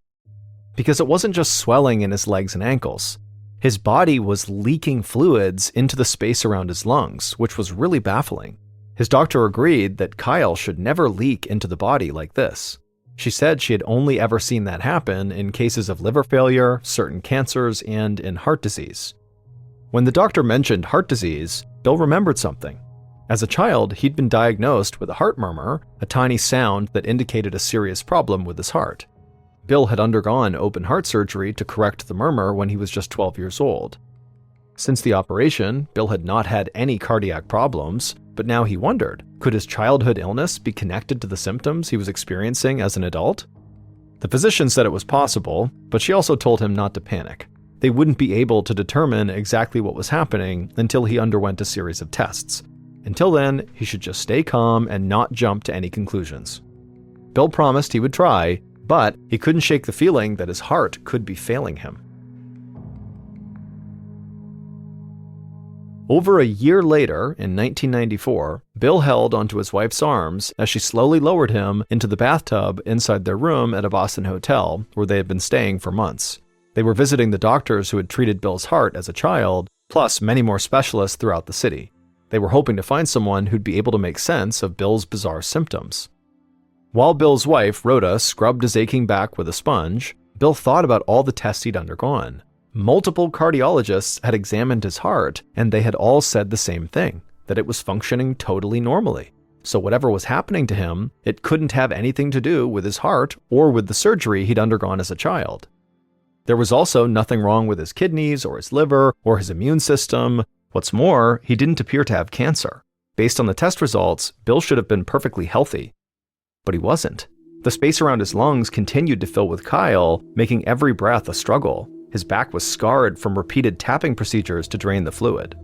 Because it wasn't just swelling in his legs and ankles. His body was leaking fluids into the space around his lungs, which was really baffling. His doctor agreed that chyle should never leak into the body like this. She said she had only ever seen that happen in cases of liver failure, certain cancers, and in heart disease. When the doctor mentioned heart disease, Bill remembered something. As a child, he'd been diagnosed with a heart murmur, a tiny sound that indicated a serious problem with his heart. Bill had undergone open heart surgery to correct the murmur when he was just 12 years old. Since the operation, Bill had not had any cardiac problems, but now he wondered, could his childhood illness be connected to the symptoms he was experiencing as an adult? The physician said it was possible, but she also told him not to panic. They wouldn't be able to determine exactly what was happening until he underwent a series of tests. Until then, he should just stay calm and not jump to any conclusions. Bill promised he would try, but he couldn't shake the feeling that his heart could be failing him. Over a year later, in 1994, Bill held onto his wife's arms as she slowly lowered him into the bathtub inside their room at a Boston hotel where they had been staying for months. They were visiting the doctors who had treated Bill's heart as a child, plus many more specialists throughout the city. They were hoping to find someone who'd be able to make sense of Bill's bizarre symptoms. While Bill's wife, Rhoda, scrubbed his aching back with a sponge, Bill thought about all the tests he'd undergone. Multiple cardiologists had examined his heart, and they had all said the same thing, that it was functioning totally normally. So whatever was happening to him, it couldn't have anything to do with his heart or with the surgery he'd undergone as a child. There was also nothing wrong with his kidneys or his liver or his immune system. What's more, he didn't appear to have cancer. Based on the test results, Bill should have been perfectly healthy. But he wasn't. The space around his lungs continued to fill with chyle, making every breath a struggle. His back was scarred from repeated tapping procedures to drain the fluid.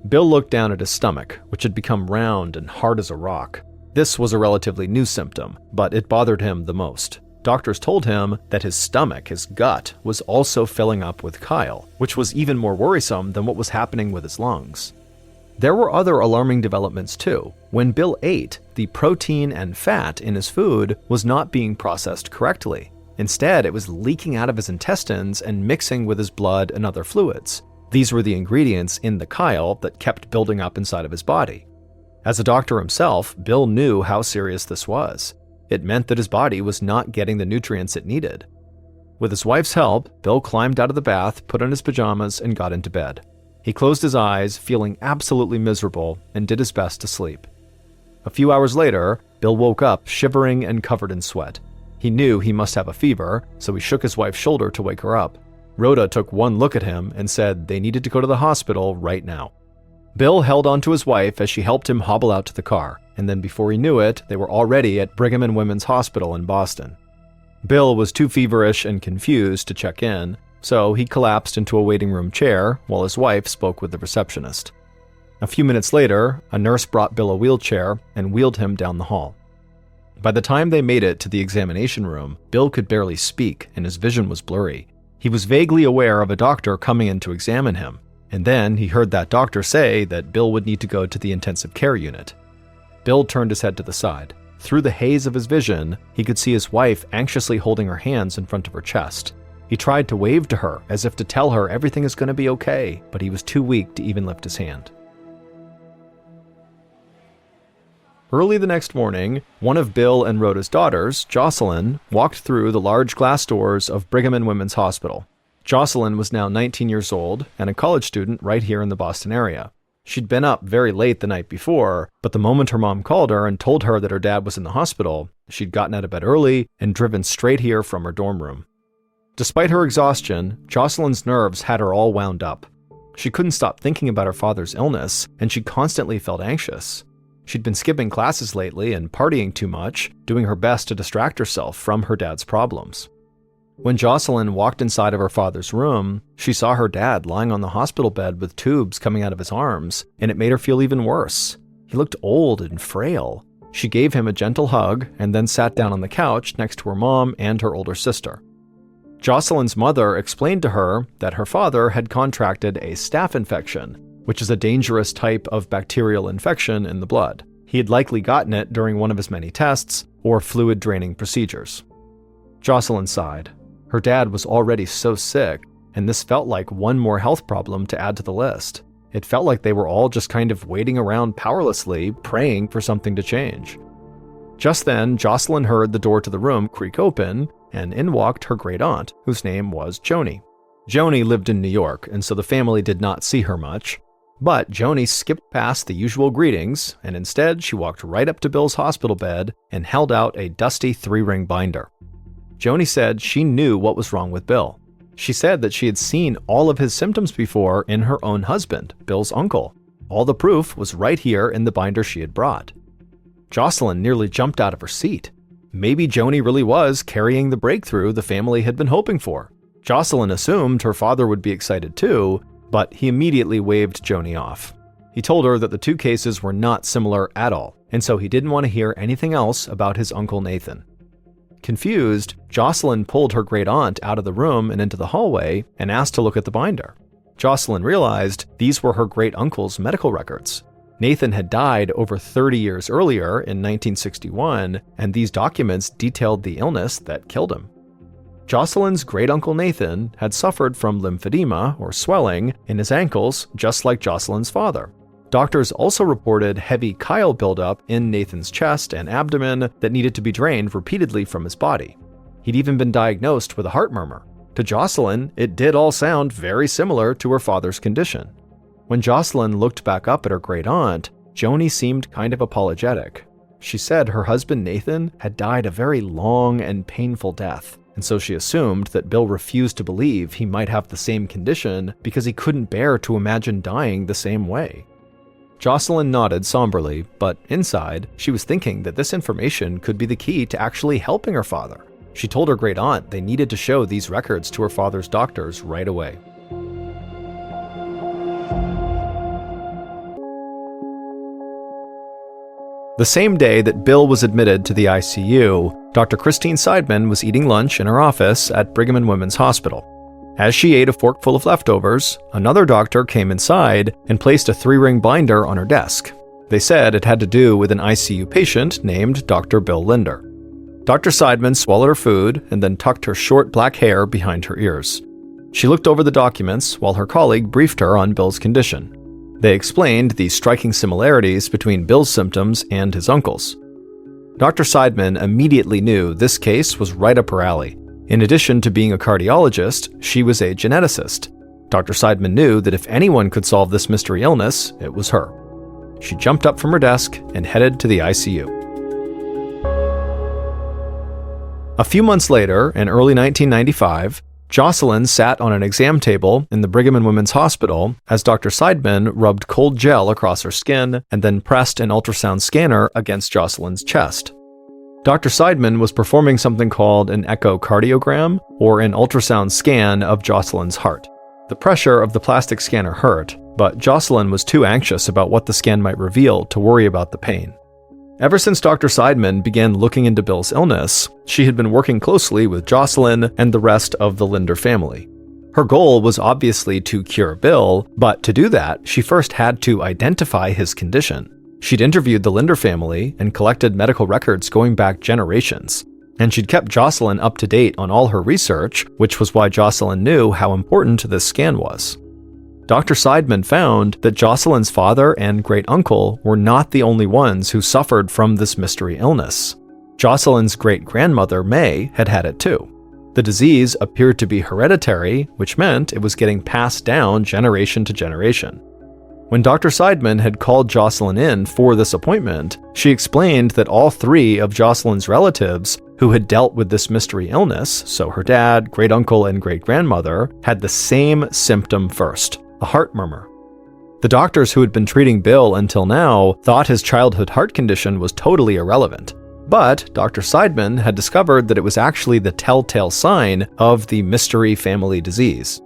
Bill looked down at his stomach, which had become round and hard as a rock. This was a relatively new symptom, but it bothered him the most. Doctors told him that his stomach, his gut, was also filling up with chyle, which was even more worrisome than what was happening with his lungs. There were other alarming developments too. When Bill ate, the protein and fat in his food was not being processed correctly. Instead, it was leaking out of his intestines and mixing with his blood and other fluids. These were the ingredients in the chyle that kept building up inside of his body. As a doctor himself, Bill knew how serious this was. It meant that his body was not getting the nutrients it needed. With his wife's help, Bill climbed out of the bath, put on his pajamas, and got into bed. He closed his eyes, feeling absolutely miserable, and did his best to sleep. A few hours later, Bill woke up shivering and covered in sweat. He knew he must have a fever, so he shook his wife's shoulder to wake her up. Rhoda took one look at him and said they needed to go to the hospital right now. Bill held on to his wife as she helped him hobble out to the car, and then before he knew it, they were already at Brigham and Women's Hospital in Boston. Bill was too feverish and confused to check in, so he collapsed into a waiting room chair while his wife spoke with the receptionist. A few minutes later, a nurse brought Bill a wheelchair and wheeled him down the hall. By the time they made it to the examination room, Bill could barely speak and his vision was blurry. He was vaguely aware of a doctor coming in to examine him, and then he heard that doctor say that Bill would need to go to the intensive care unit. Bill turned his head to the side. Through the haze of his vision, he could see his wife anxiously holding her hands in front of her chest. He tried to wave to her as if to tell her everything is going to be okay, but he was too weak to even lift his hand. Early the next morning, one of Bill and Rhoda's daughters, Jocelyn, walked through the large glass doors of Brigham and Women's Hospital. Jocelyn was now 19 years old and a college student right here in the Boston area. She'd been up very late the night before, but the moment her mom called her and told her that her dad was in the hospital, she'd gotten out of bed early and driven straight here from her dorm room. Despite her exhaustion, Jocelyn's nerves had her all wound up. She couldn't stop thinking about her father's illness, and she constantly felt anxious. She'd been skipping classes lately and partying too much, doing her best to distract herself from her dad's problems. When Jocelyn walked inside of her father's room, she saw her dad lying on the hospital bed with tubes coming out of his arms, and it made her feel even worse. He looked old and frail. She gave him a gentle hug and then sat down on the couch next to her mom and her older sister. Jocelyn's mother explained to her that her father had contracted a staph infection, which is a dangerous type of bacterial infection in the blood. He had likely gotten it during one of his many tests or fluid draining procedures. Jocelyn sighed. Her dad was already so sick, and this felt like one more health problem to add to the list. It felt like they were all just kind of waiting around powerlessly, praying for something to change. Just then, Jocelyn heard the door to the room creak open, and in walked her great aunt, whose name was Joni. Joni lived in New York, and so the family did not see her much. But Joni skipped past the usual greetings, and instead she walked right up to Bill's hospital bed and held out a dusty 3-ring binder. Joni said she knew what was wrong with Bill. She said that she had seen all of his symptoms before in her own husband, Bill's uncle. All the proof was right here in the binder she had brought. Jocelyn nearly jumped out of her seat. Maybe Joni really was carrying the breakthrough the family had been hoping for. Jocelyn assumed her father would be excited too, but he immediately waved Joni off. He told her that the two cases were not similar at all, and so he didn't want to hear anything else about his Uncle Nathan. Confused, Jocelyn pulled her great aunt out of the room and into the hallway and asked to look at the binder. Jocelyn realized these were her great-uncle's medical records. Nathan had died over 30 years earlier in 1961, and these documents detailed the illness that killed him. Jocelyn's great-uncle Nathan had suffered from lymphedema, or swelling, in his ankles, just like Jocelyn's father. Doctors also reported heavy chyle buildup in Nathan's chest and abdomen that needed to be drained repeatedly from his body. He'd even been diagnosed with a heart murmur. To Jocelyn, it did all sound very similar to her father's condition. When Jocelyn looked back up at her great-aunt, Joni seemed kind of apologetic. She said her husband Nathan had died a very long and painful death, and so she assumed that Bill refused to believe he might have the same condition because he couldn't bear to imagine dying the same way. Jocelyn nodded somberly, but inside, she was thinking that this information could be the key to actually helping her father. She told her great-aunt they needed to show these records to her father's doctors right away. The same day that Bill was admitted to the ICU, Dr. Christine Seidman was eating lunch in her office at Brigham and Women's Hospital. As she ate a forkful of leftovers, another doctor came inside and placed a 3-ring binder on her desk. They said it had to do with an ICU patient named Dr. Bill Linder. Dr. Seidman swallowed her food and then tucked her short black hair behind her ears. She looked over the documents while her colleague briefed her on Bill's condition. They explained the striking similarities between Bill's symptoms and his uncle's. Dr. Seidman immediately knew this case was right up her alley. In addition to being a cardiologist, she was a geneticist. Dr. Seidman knew that if anyone could solve this mystery illness, it was her. She jumped up from her desk and headed to the ICU. A few months later, in early 1995, Jocelyn sat on an exam table in the Brigham and Women's Hospital as Dr. Seidman rubbed cold gel across her skin and then pressed an ultrasound scanner against Jocelyn's chest. Dr. Seidman was performing something called an echocardiogram, or an ultrasound scan of Jocelyn's heart. The pressure of the plastic scanner hurt, but Jocelyn was too anxious about what the scan might reveal to worry about the pain. Ever since Dr. Seidman began looking into Bill's illness, she had been working closely with Jocelyn and the rest of the Linder family. Her goal was obviously to cure Bill, but to do that, she first had to identify his condition. She'd interviewed the Linder family and collected medical records going back generations, and she'd kept Jocelyn up to date on all her research, which was why Jocelyn knew how important this scan was. Dr. Seidman found that Jocelyn's father and great-uncle were not the only ones who suffered from this mystery illness. Jocelyn's great-grandmother, May, had had it too. The disease appeared to be hereditary, which meant it was getting passed down generation to generation. When Dr. Seidman had called Jocelyn in for this appointment, she explained that all 3 of Jocelyn's relatives who had dealt with this mystery illness, so her dad, great-uncle, and great-grandmother, had the same symptom first: a heart murmur. The doctors who had been treating Bill until now thought his childhood heart condition was totally irrelevant. But Dr. Seidman had discovered that it was actually the telltale sign of the mystery family disease.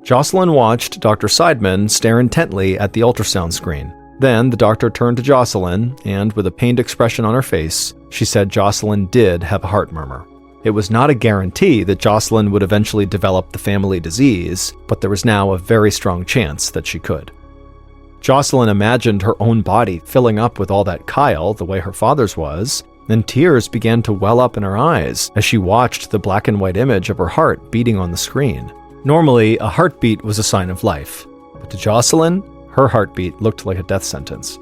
Jocelyn watched Dr. Seidman stare intently at the ultrasound screen. Then the doctor turned to Jocelyn, and with a pained expression on her face, she said Jocelyn did have a heart murmur. It was not a guarantee that Jocelyn would eventually develop the family disease, but there was now a very strong chance that she could. Jocelyn imagined her own body filling up with all that chyle the way her father's was, and tears began to well up in her eyes as she watched the black and white image of her heart beating on the screen. Normally, a heartbeat was a sign of life, but to Jocelyn, her heartbeat looked like a death sentence.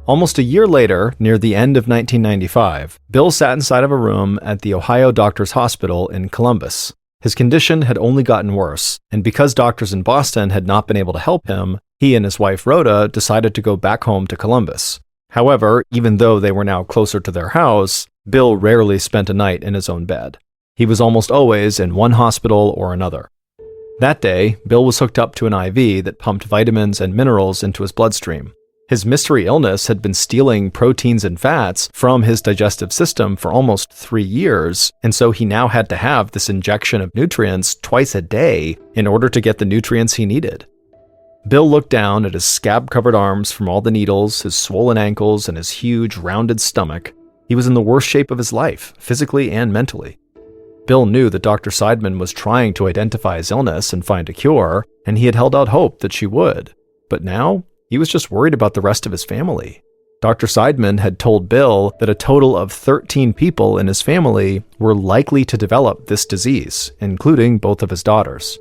Almost a year later, near the end of 1995, Bill sat inside of a room at the Ohio Doctors Hospital in Columbus. His condition had only gotten worse, and because doctors in Boston had not been able to help him, he and his wife Rhoda decided to go back home to Columbus. However, even though they were now closer to their house, Bill rarely spent a night in his own bed. He was almost always in one hospital or another. That day, Bill was hooked up to an IV that pumped vitamins and minerals into his bloodstream. His mystery illness had been stealing proteins and fats from his digestive system for almost 3 years, and so he now had to have this injection of nutrients twice a day in order to get the nutrients he needed. Bill looked down at his scab-covered arms from all the needles, his swollen ankles, and his huge, rounded stomach. He was in the worst shape of his life, physically and mentally. Bill knew that Dr. Seidman was trying to identify his illness and find a cure, and he had held out hope that she would. But now, he was just worried about the rest of his family. Dr. Seidman had told Bill that a total of 13 people in his family were likely to develop this disease, including both of his daughters.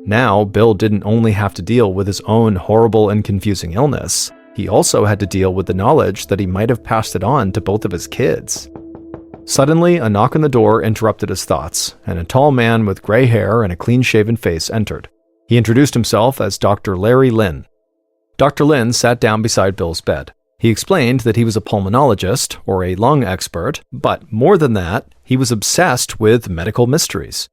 Now, Bill didn't only have to deal with his own horrible and confusing illness, he also had to deal with the knowledge that he might have passed it on to both of his kids. Suddenly, a knock on the door interrupted his thoughts, and a tall man with gray hair and a clean-shaven face entered. He introduced himself as Dr. Larry Lynn. Dr. Lynn sat down beside Bill's bed. He explained that he was a pulmonologist, or a lung expert, but more than that, he was obsessed with medical mysteries.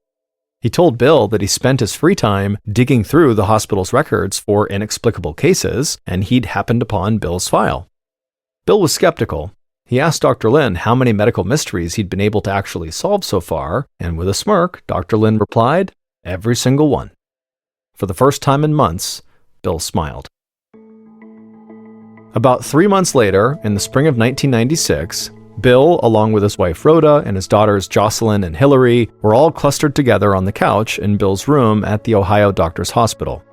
He told Bill that he spent his free time digging through the hospital's records for inexplicable cases, and he'd happened upon Bill's file. Bill was skeptical. He asked Dr. Lynn how many medical mysteries he'd been able to actually solve so far, and with a smirk, Dr. Lynn replied, "Every single one." For the first time in months, Bill smiled. About 3 months later, in the spring of 1996, Bill, along with his wife Rhoda and his daughters Jocelyn and Hillary, were all clustered together on the couch in Bill's room at the Ohio Doctors Hospital.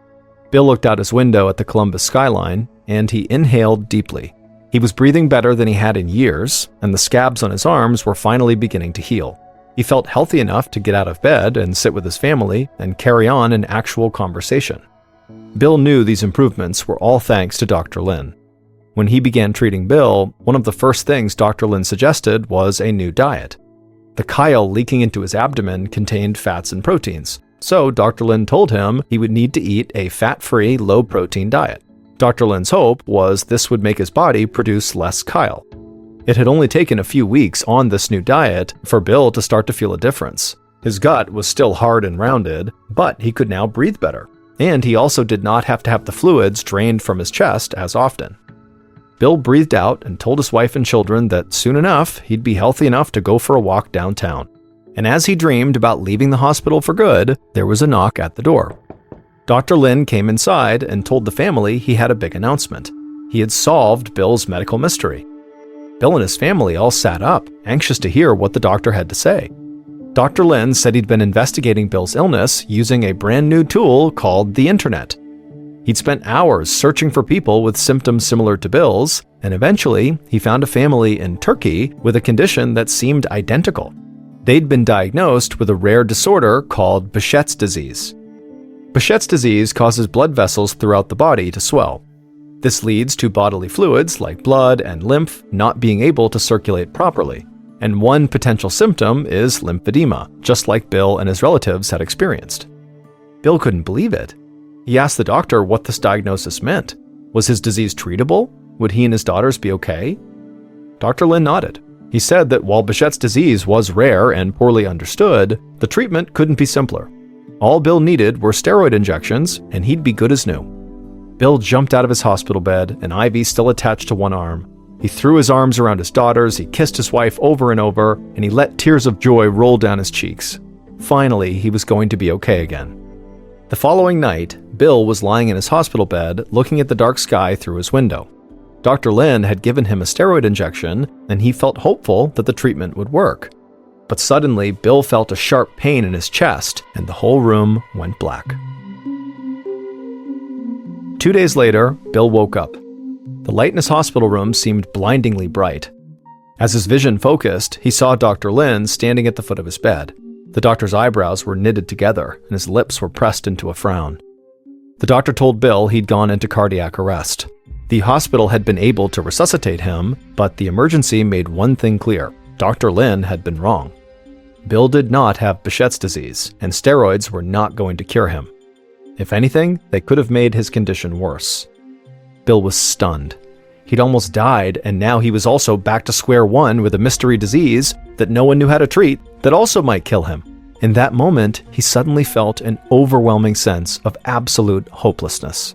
Bill looked out his window at the Columbus skyline, and he inhaled deeply. He was breathing better than he had in years, and the scabs on his arms were finally beginning to heal. He felt healthy enough to get out of bed and sit with his family and carry on an actual conversation. Bill knew these improvements were all thanks to Dr. Lynn. When he began treating Bill, one of the first things Dr. Lynn suggested was a new diet. The chyle leaking into his abdomen contained fats and proteins, so Dr. Lynn told him he would need to eat a fat-free, low-protein diet. Dr. Lynn's hope was this would make his body produce less chyle. It had only taken a few weeks on this new diet for Bill to start to feel a difference. His gut was still hard and rounded, but he could now breathe better, and he also did not have to have the fluids drained from his chest as often. Bill breathed out and told his wife and children that soon enough he'd be healthy enough to go for a walk downtown. And as he dreamed about leaving the hospital for good, there was a knock at the door. Dr. Lynn came inside and told the family he had a big announcement. He had solved Bill's medical mystery. Bill and his family all sat up, anxious to hear what the doctor had to say. Dr. Lynn said he'd been investigating Bill's illness using a brand new tool called the Internet. He'd spent hours searching for people with symptoms similar to Bill's, and eventually he found a family in Turkey with a condition that seemed identical. They'd been diagnosed with a rare disorder called Behçet's disease. Behçet's disease causes blood vessels throughout the body to swell. This leads to bodily fluids like blood and lymph not being able to circulate properly, and one potential symptom is lymphedema, just like Bill and his relatives had experienced. Bill couldn't believe it. He asked the doctor what this diagnosis meant. Was his disease treatable? Would he and his daughters be okay? Dr. Lynn nodded. He said that while Behçet's disease was rare and poorly understood, the treatment couldn't be simpler. All Bill needed were steroid injections, and he'd be good as new. Bill jumped out of his hospital bed, an IV still attached to one arm. He threw his arms around his daughters, he kissed his wife over and over, and he let tears of joy roll down his cheeks. Finally, he was going to be okay again. The following night, Bill was lying in his hospital bed, looking at the dark sky through his window. Dr. Lynn had given him a steroid injection, and he felt hopeful that the treatment would work. But suddenly, Bill felt a sharp pain in his chest, and the whole room went black. 2 days later, Bill woke up. The light in his hospital room seemed blindingly bright. As his vision focused, he saw Dr. Lynn standing at the foot of his bed. The doctor's eyebrows were knitted together, and his lips were pressed into a frown. The doctor told Bill he'd gone into cardiac arrest. The hospital had been able to resuscitate him, but the emergency made one thing clear. Dr. Lynn had been wrong. Bill did not have Behçet's disease, and steroids were not going to cure him. If anything, they could have made his condition worse. Bill was stunned. He'd almost died, and now he was also back to square one with a mystery disease that no one knew how to treat that also might kill him. In that moment, he suddenly felt an overwhelming sense of absolute hopelessness.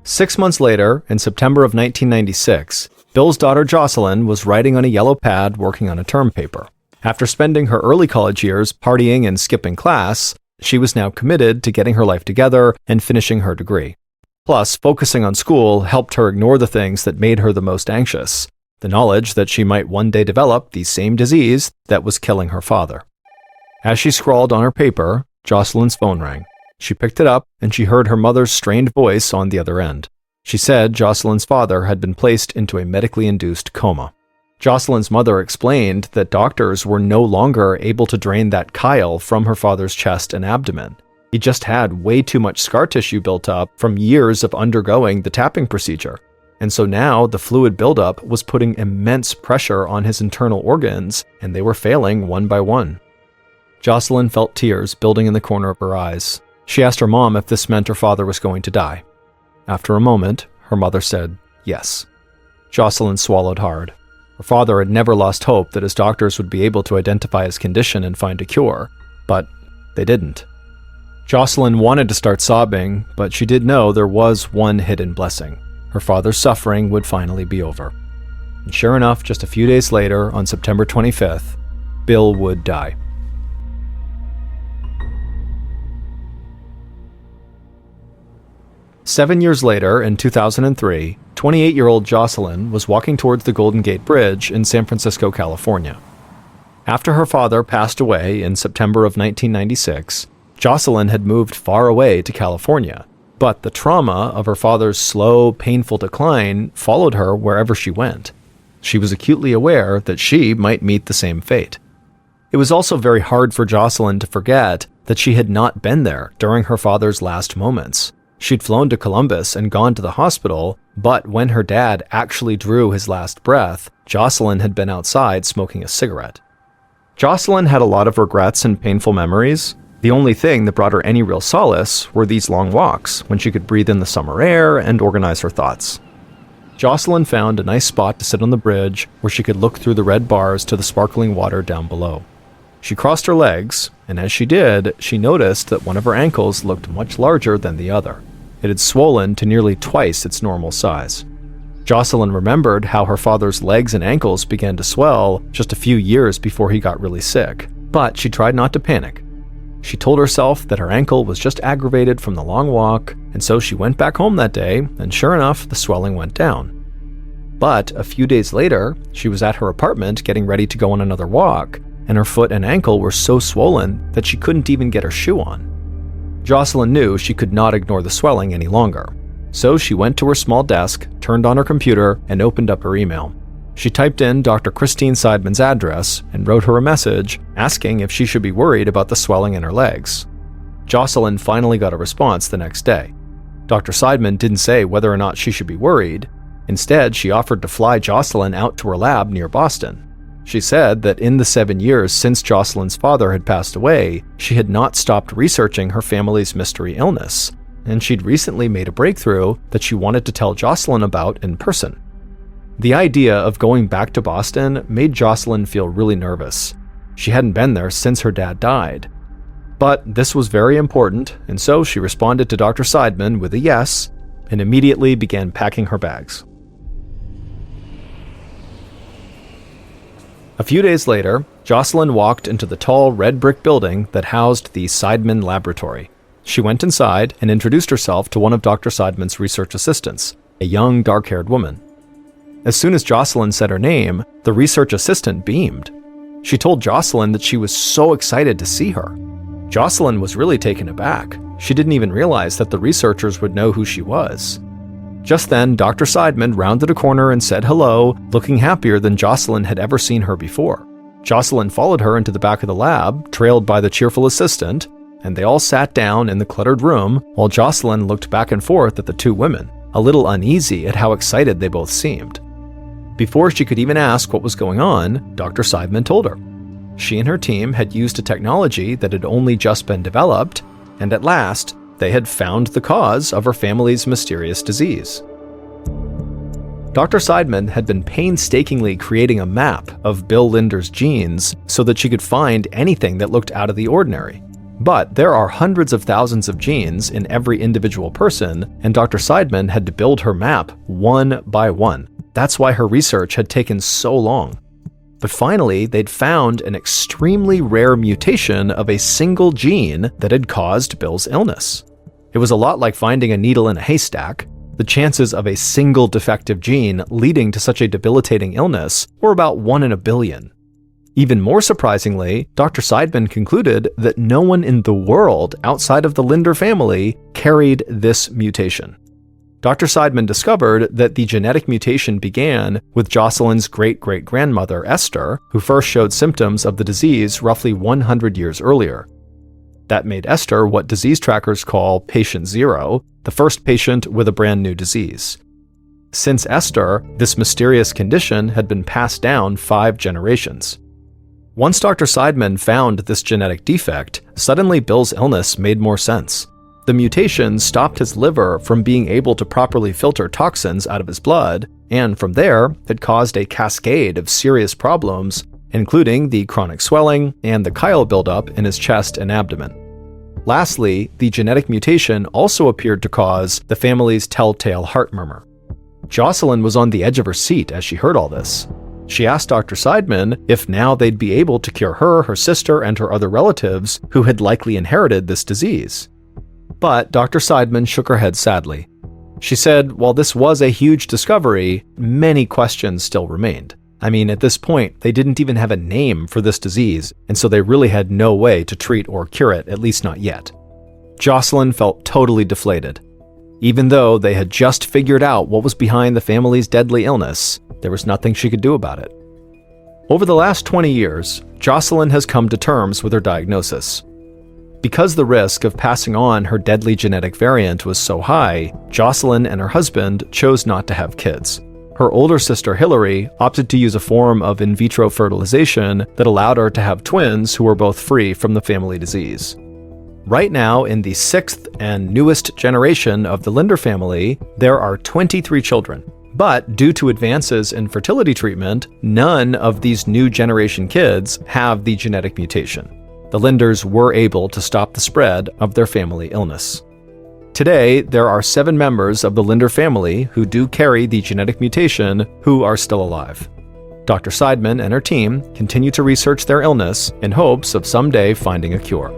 6 months later, in September of 1996, Bill's daughter Jocelyn was writing on a yellow pad working on a term paper. After spending her early college years partying and skipping class, she was now committed to getting her life together and finishing her degree. Plus, focusing on school helped her ignore the things that made her the most anxious. the knowledge that she might one day develop the same disease that was killing her father. As she scrawled on her paper, Jocelyn's phone rang. She picked it up, and she heard her mother's strained voice on the other end. She said Jocelyn's father had been placed into a medically induced coma. Jocelyn's mother explained that doctors were no longer able to drain that chyle from her father's chest and abdomen. He just had way too much scar tissue built up from years of undergoing the tapping procedure. And so now the fluid buildup was putting immense pressure on his internal organs, and they were failing one by one. Jocelyn felt tears building in the corner of her eyes. She asked her mom if this meant her father was going to die. After a moment, her mother said yes. Jocelyn swallowed hard. Her father had never lost hope that his doctors would be able to identify his condition and find a cure, but they didn't. Jocelyn wanted to start sobbing, but she did know there was one hidden blessing. Her father's suffering would finally be over. And sure enough, just a few days later, on September 25th, Bill would die. Seven years later, in 2003, 28-year-old Jocelyn was walking towards the Golden Gate Bridge in San Francisco, California. After her father passed away in September of 1996, Jocelyn had moved far away to California, but the trauma of her father's slow, painful decline followed her wherever she went. She was acutely aware that she might meet the same fate. It was also very hard for Jocelyn to forget that she had not been there during her father's last moments. She'd flown to Columbus and gone to the hospital, but when her dad actually drew his last breath, Jocelyn had been outside smoking a cigarette. Jocelyn had a lot of regrets and painful memories. The only thing that brought her any real solace were these long walks, when she could breathe in the summer air and organize her thoughts. Jocelyn found a nice spot to sit on the bridge where she could look through the red bars to the sparkling water down below. She crossed her legs, and as she did, she noticed that one of her ankles looked much larger than the other. It had swollen to nearly twice its normal size. Jocelyn remembered how her father's legs and ankles began to swell just a few years before he got really sick, but she tried not to panic. She told herself that her ankle was just aggravated from the long walk, and so she went back home that day, and sure enough, the swelling went down. But a few days later, she was at her apartment getting ready to go on another walk, and her foot and ankle were so swollen that she couldn't even get her shoe on. Jocelyn knew she could not ignore the swelling any longer, so she went to her small desk, turned on her computer, and opened up her email. She typed in Dr. Christine Seidman's address and wrote her a message asking if she should be worried about the swelling in her legs. Jocelyn finally got a response the next day. Dr. Seidman didn't say whether or not she should be worried. Instead, she offered to fly Jocelyn out to her lab near Boston. She said that in the 7 years since Jocelyn's father had passed away, she had not stopped researching her family's mystery illness, and she'd recently made a breakthrough that she wanted to tell Jocelyn about in person. The idea of going back to Boston made Jocelyn feel really nervous. She hadn't been there since her dad died. But this was very important, and so she responded to Dr. Seidman with a yes, and immediately began packing her bags. A few days later, Jocelyn walked into the tall red brick building that housed the Seidman Laboratory. She went inside and introduced herself to one of Dr. Seidman's research assistants, a young, dark-haired woman. As soon as Jocelyn said her name, the research assistant beamed. She told Jocelyn that she was so excited to see her. Jocelyn was really taken aback. She didn't even realize that the researchers would know who she was. Just then, Dr. Seidman rounded a corner and said hello, looking happier than Jocelyn had ever seen her before. Jocelyn followed her into the back of the lab, trailed by the cheerful assistant, and they all sat down in the cluttered room while Jocelyn looked back and forth at the two women, a little uneasy at how excited they both seemed. Before she could even ask what was going on, Dr. Seidman told her. She and her team had used a technology that had only just been developed, and at last, they had found the cause of her family's mysterious disease. Dr. Seidman had been painstakingly creating a map of Bill Linder's genes so that she could find anything that looked out of the ordinary. But there are hundreds of thousands of genes in every individual person, and Dr. Seidman had to build her map one by one. That's why her research had taken so long. But finally, they'd found an extremely rare mutation of a single gene that had caused Bill's illness. It was a lot like finding a needle in a haystack. the chances of a single defective gene leading to such a debilitating illness were about 1 in a billion. Even more surprisingly, Dr. Seidman concluded that no one in the world outside of the Linder family carried this mutation. Dr. Seidman discovered that the genetic mutation began with Jocelyn's great-great-grandmother, Esther, who first showed symptoms of the disease roughly 100 years earlier. That made Esther what disease trackers call patient zero, the first patient with a brand new disease. Since Esther, this mysterious condition had been passed down 5 generations. Once Dr. Seidman found this genetic defect, suddenly Bill's illness made more sense. The mutation stopped his liver from being able to properly filter toxins out of his blood, and from there, it caused a cascade of serious problems, including the chronic swelling and the chyle buildup in his chest and abdomen. Lastly, the genetic mutation also appeared to cause the family's telltale heart murmur. Jocelyn was on the edge of her seat as she heard all this. She asked Dr. Seidman if now they'd be able to cure her sister, and her other relatives who had likely inherited this disease. But Dr. Seidman shook her head sadly. She said, while this was a huge discovery, many questions still remained. I mean, at this point, they didn't even have a name for this disease, and so they really had no way to treat or cure it, at least not yet. Jocelyn felt totally deflated. Even though they had just figured out what was behind the family's deadly illness, there was nothing she could do about it. Over the last 20 years, Jocelyn has come to terms with her diagnosis. Because the risk of passing on her deadly genetic variant was so high, Jocelyn and her husband chose not to have kids. Her older sister Hillary opted to use a form of in vitro fertilization that allowed her to have twins who were both free from the family disease. Right now, in the 6th and newest generation of the Linder family, there are 23 children. But due to advances in fertility treatment, none of these new generation kids have the genetic mutation. The Linders were able to stop the spread of their family illness. Today, there are 7 members of the Linder family who do carry the genetic mutation who are still alive. Dr. Seidman and her team continue to research their illness in hopes of someday finding a cure.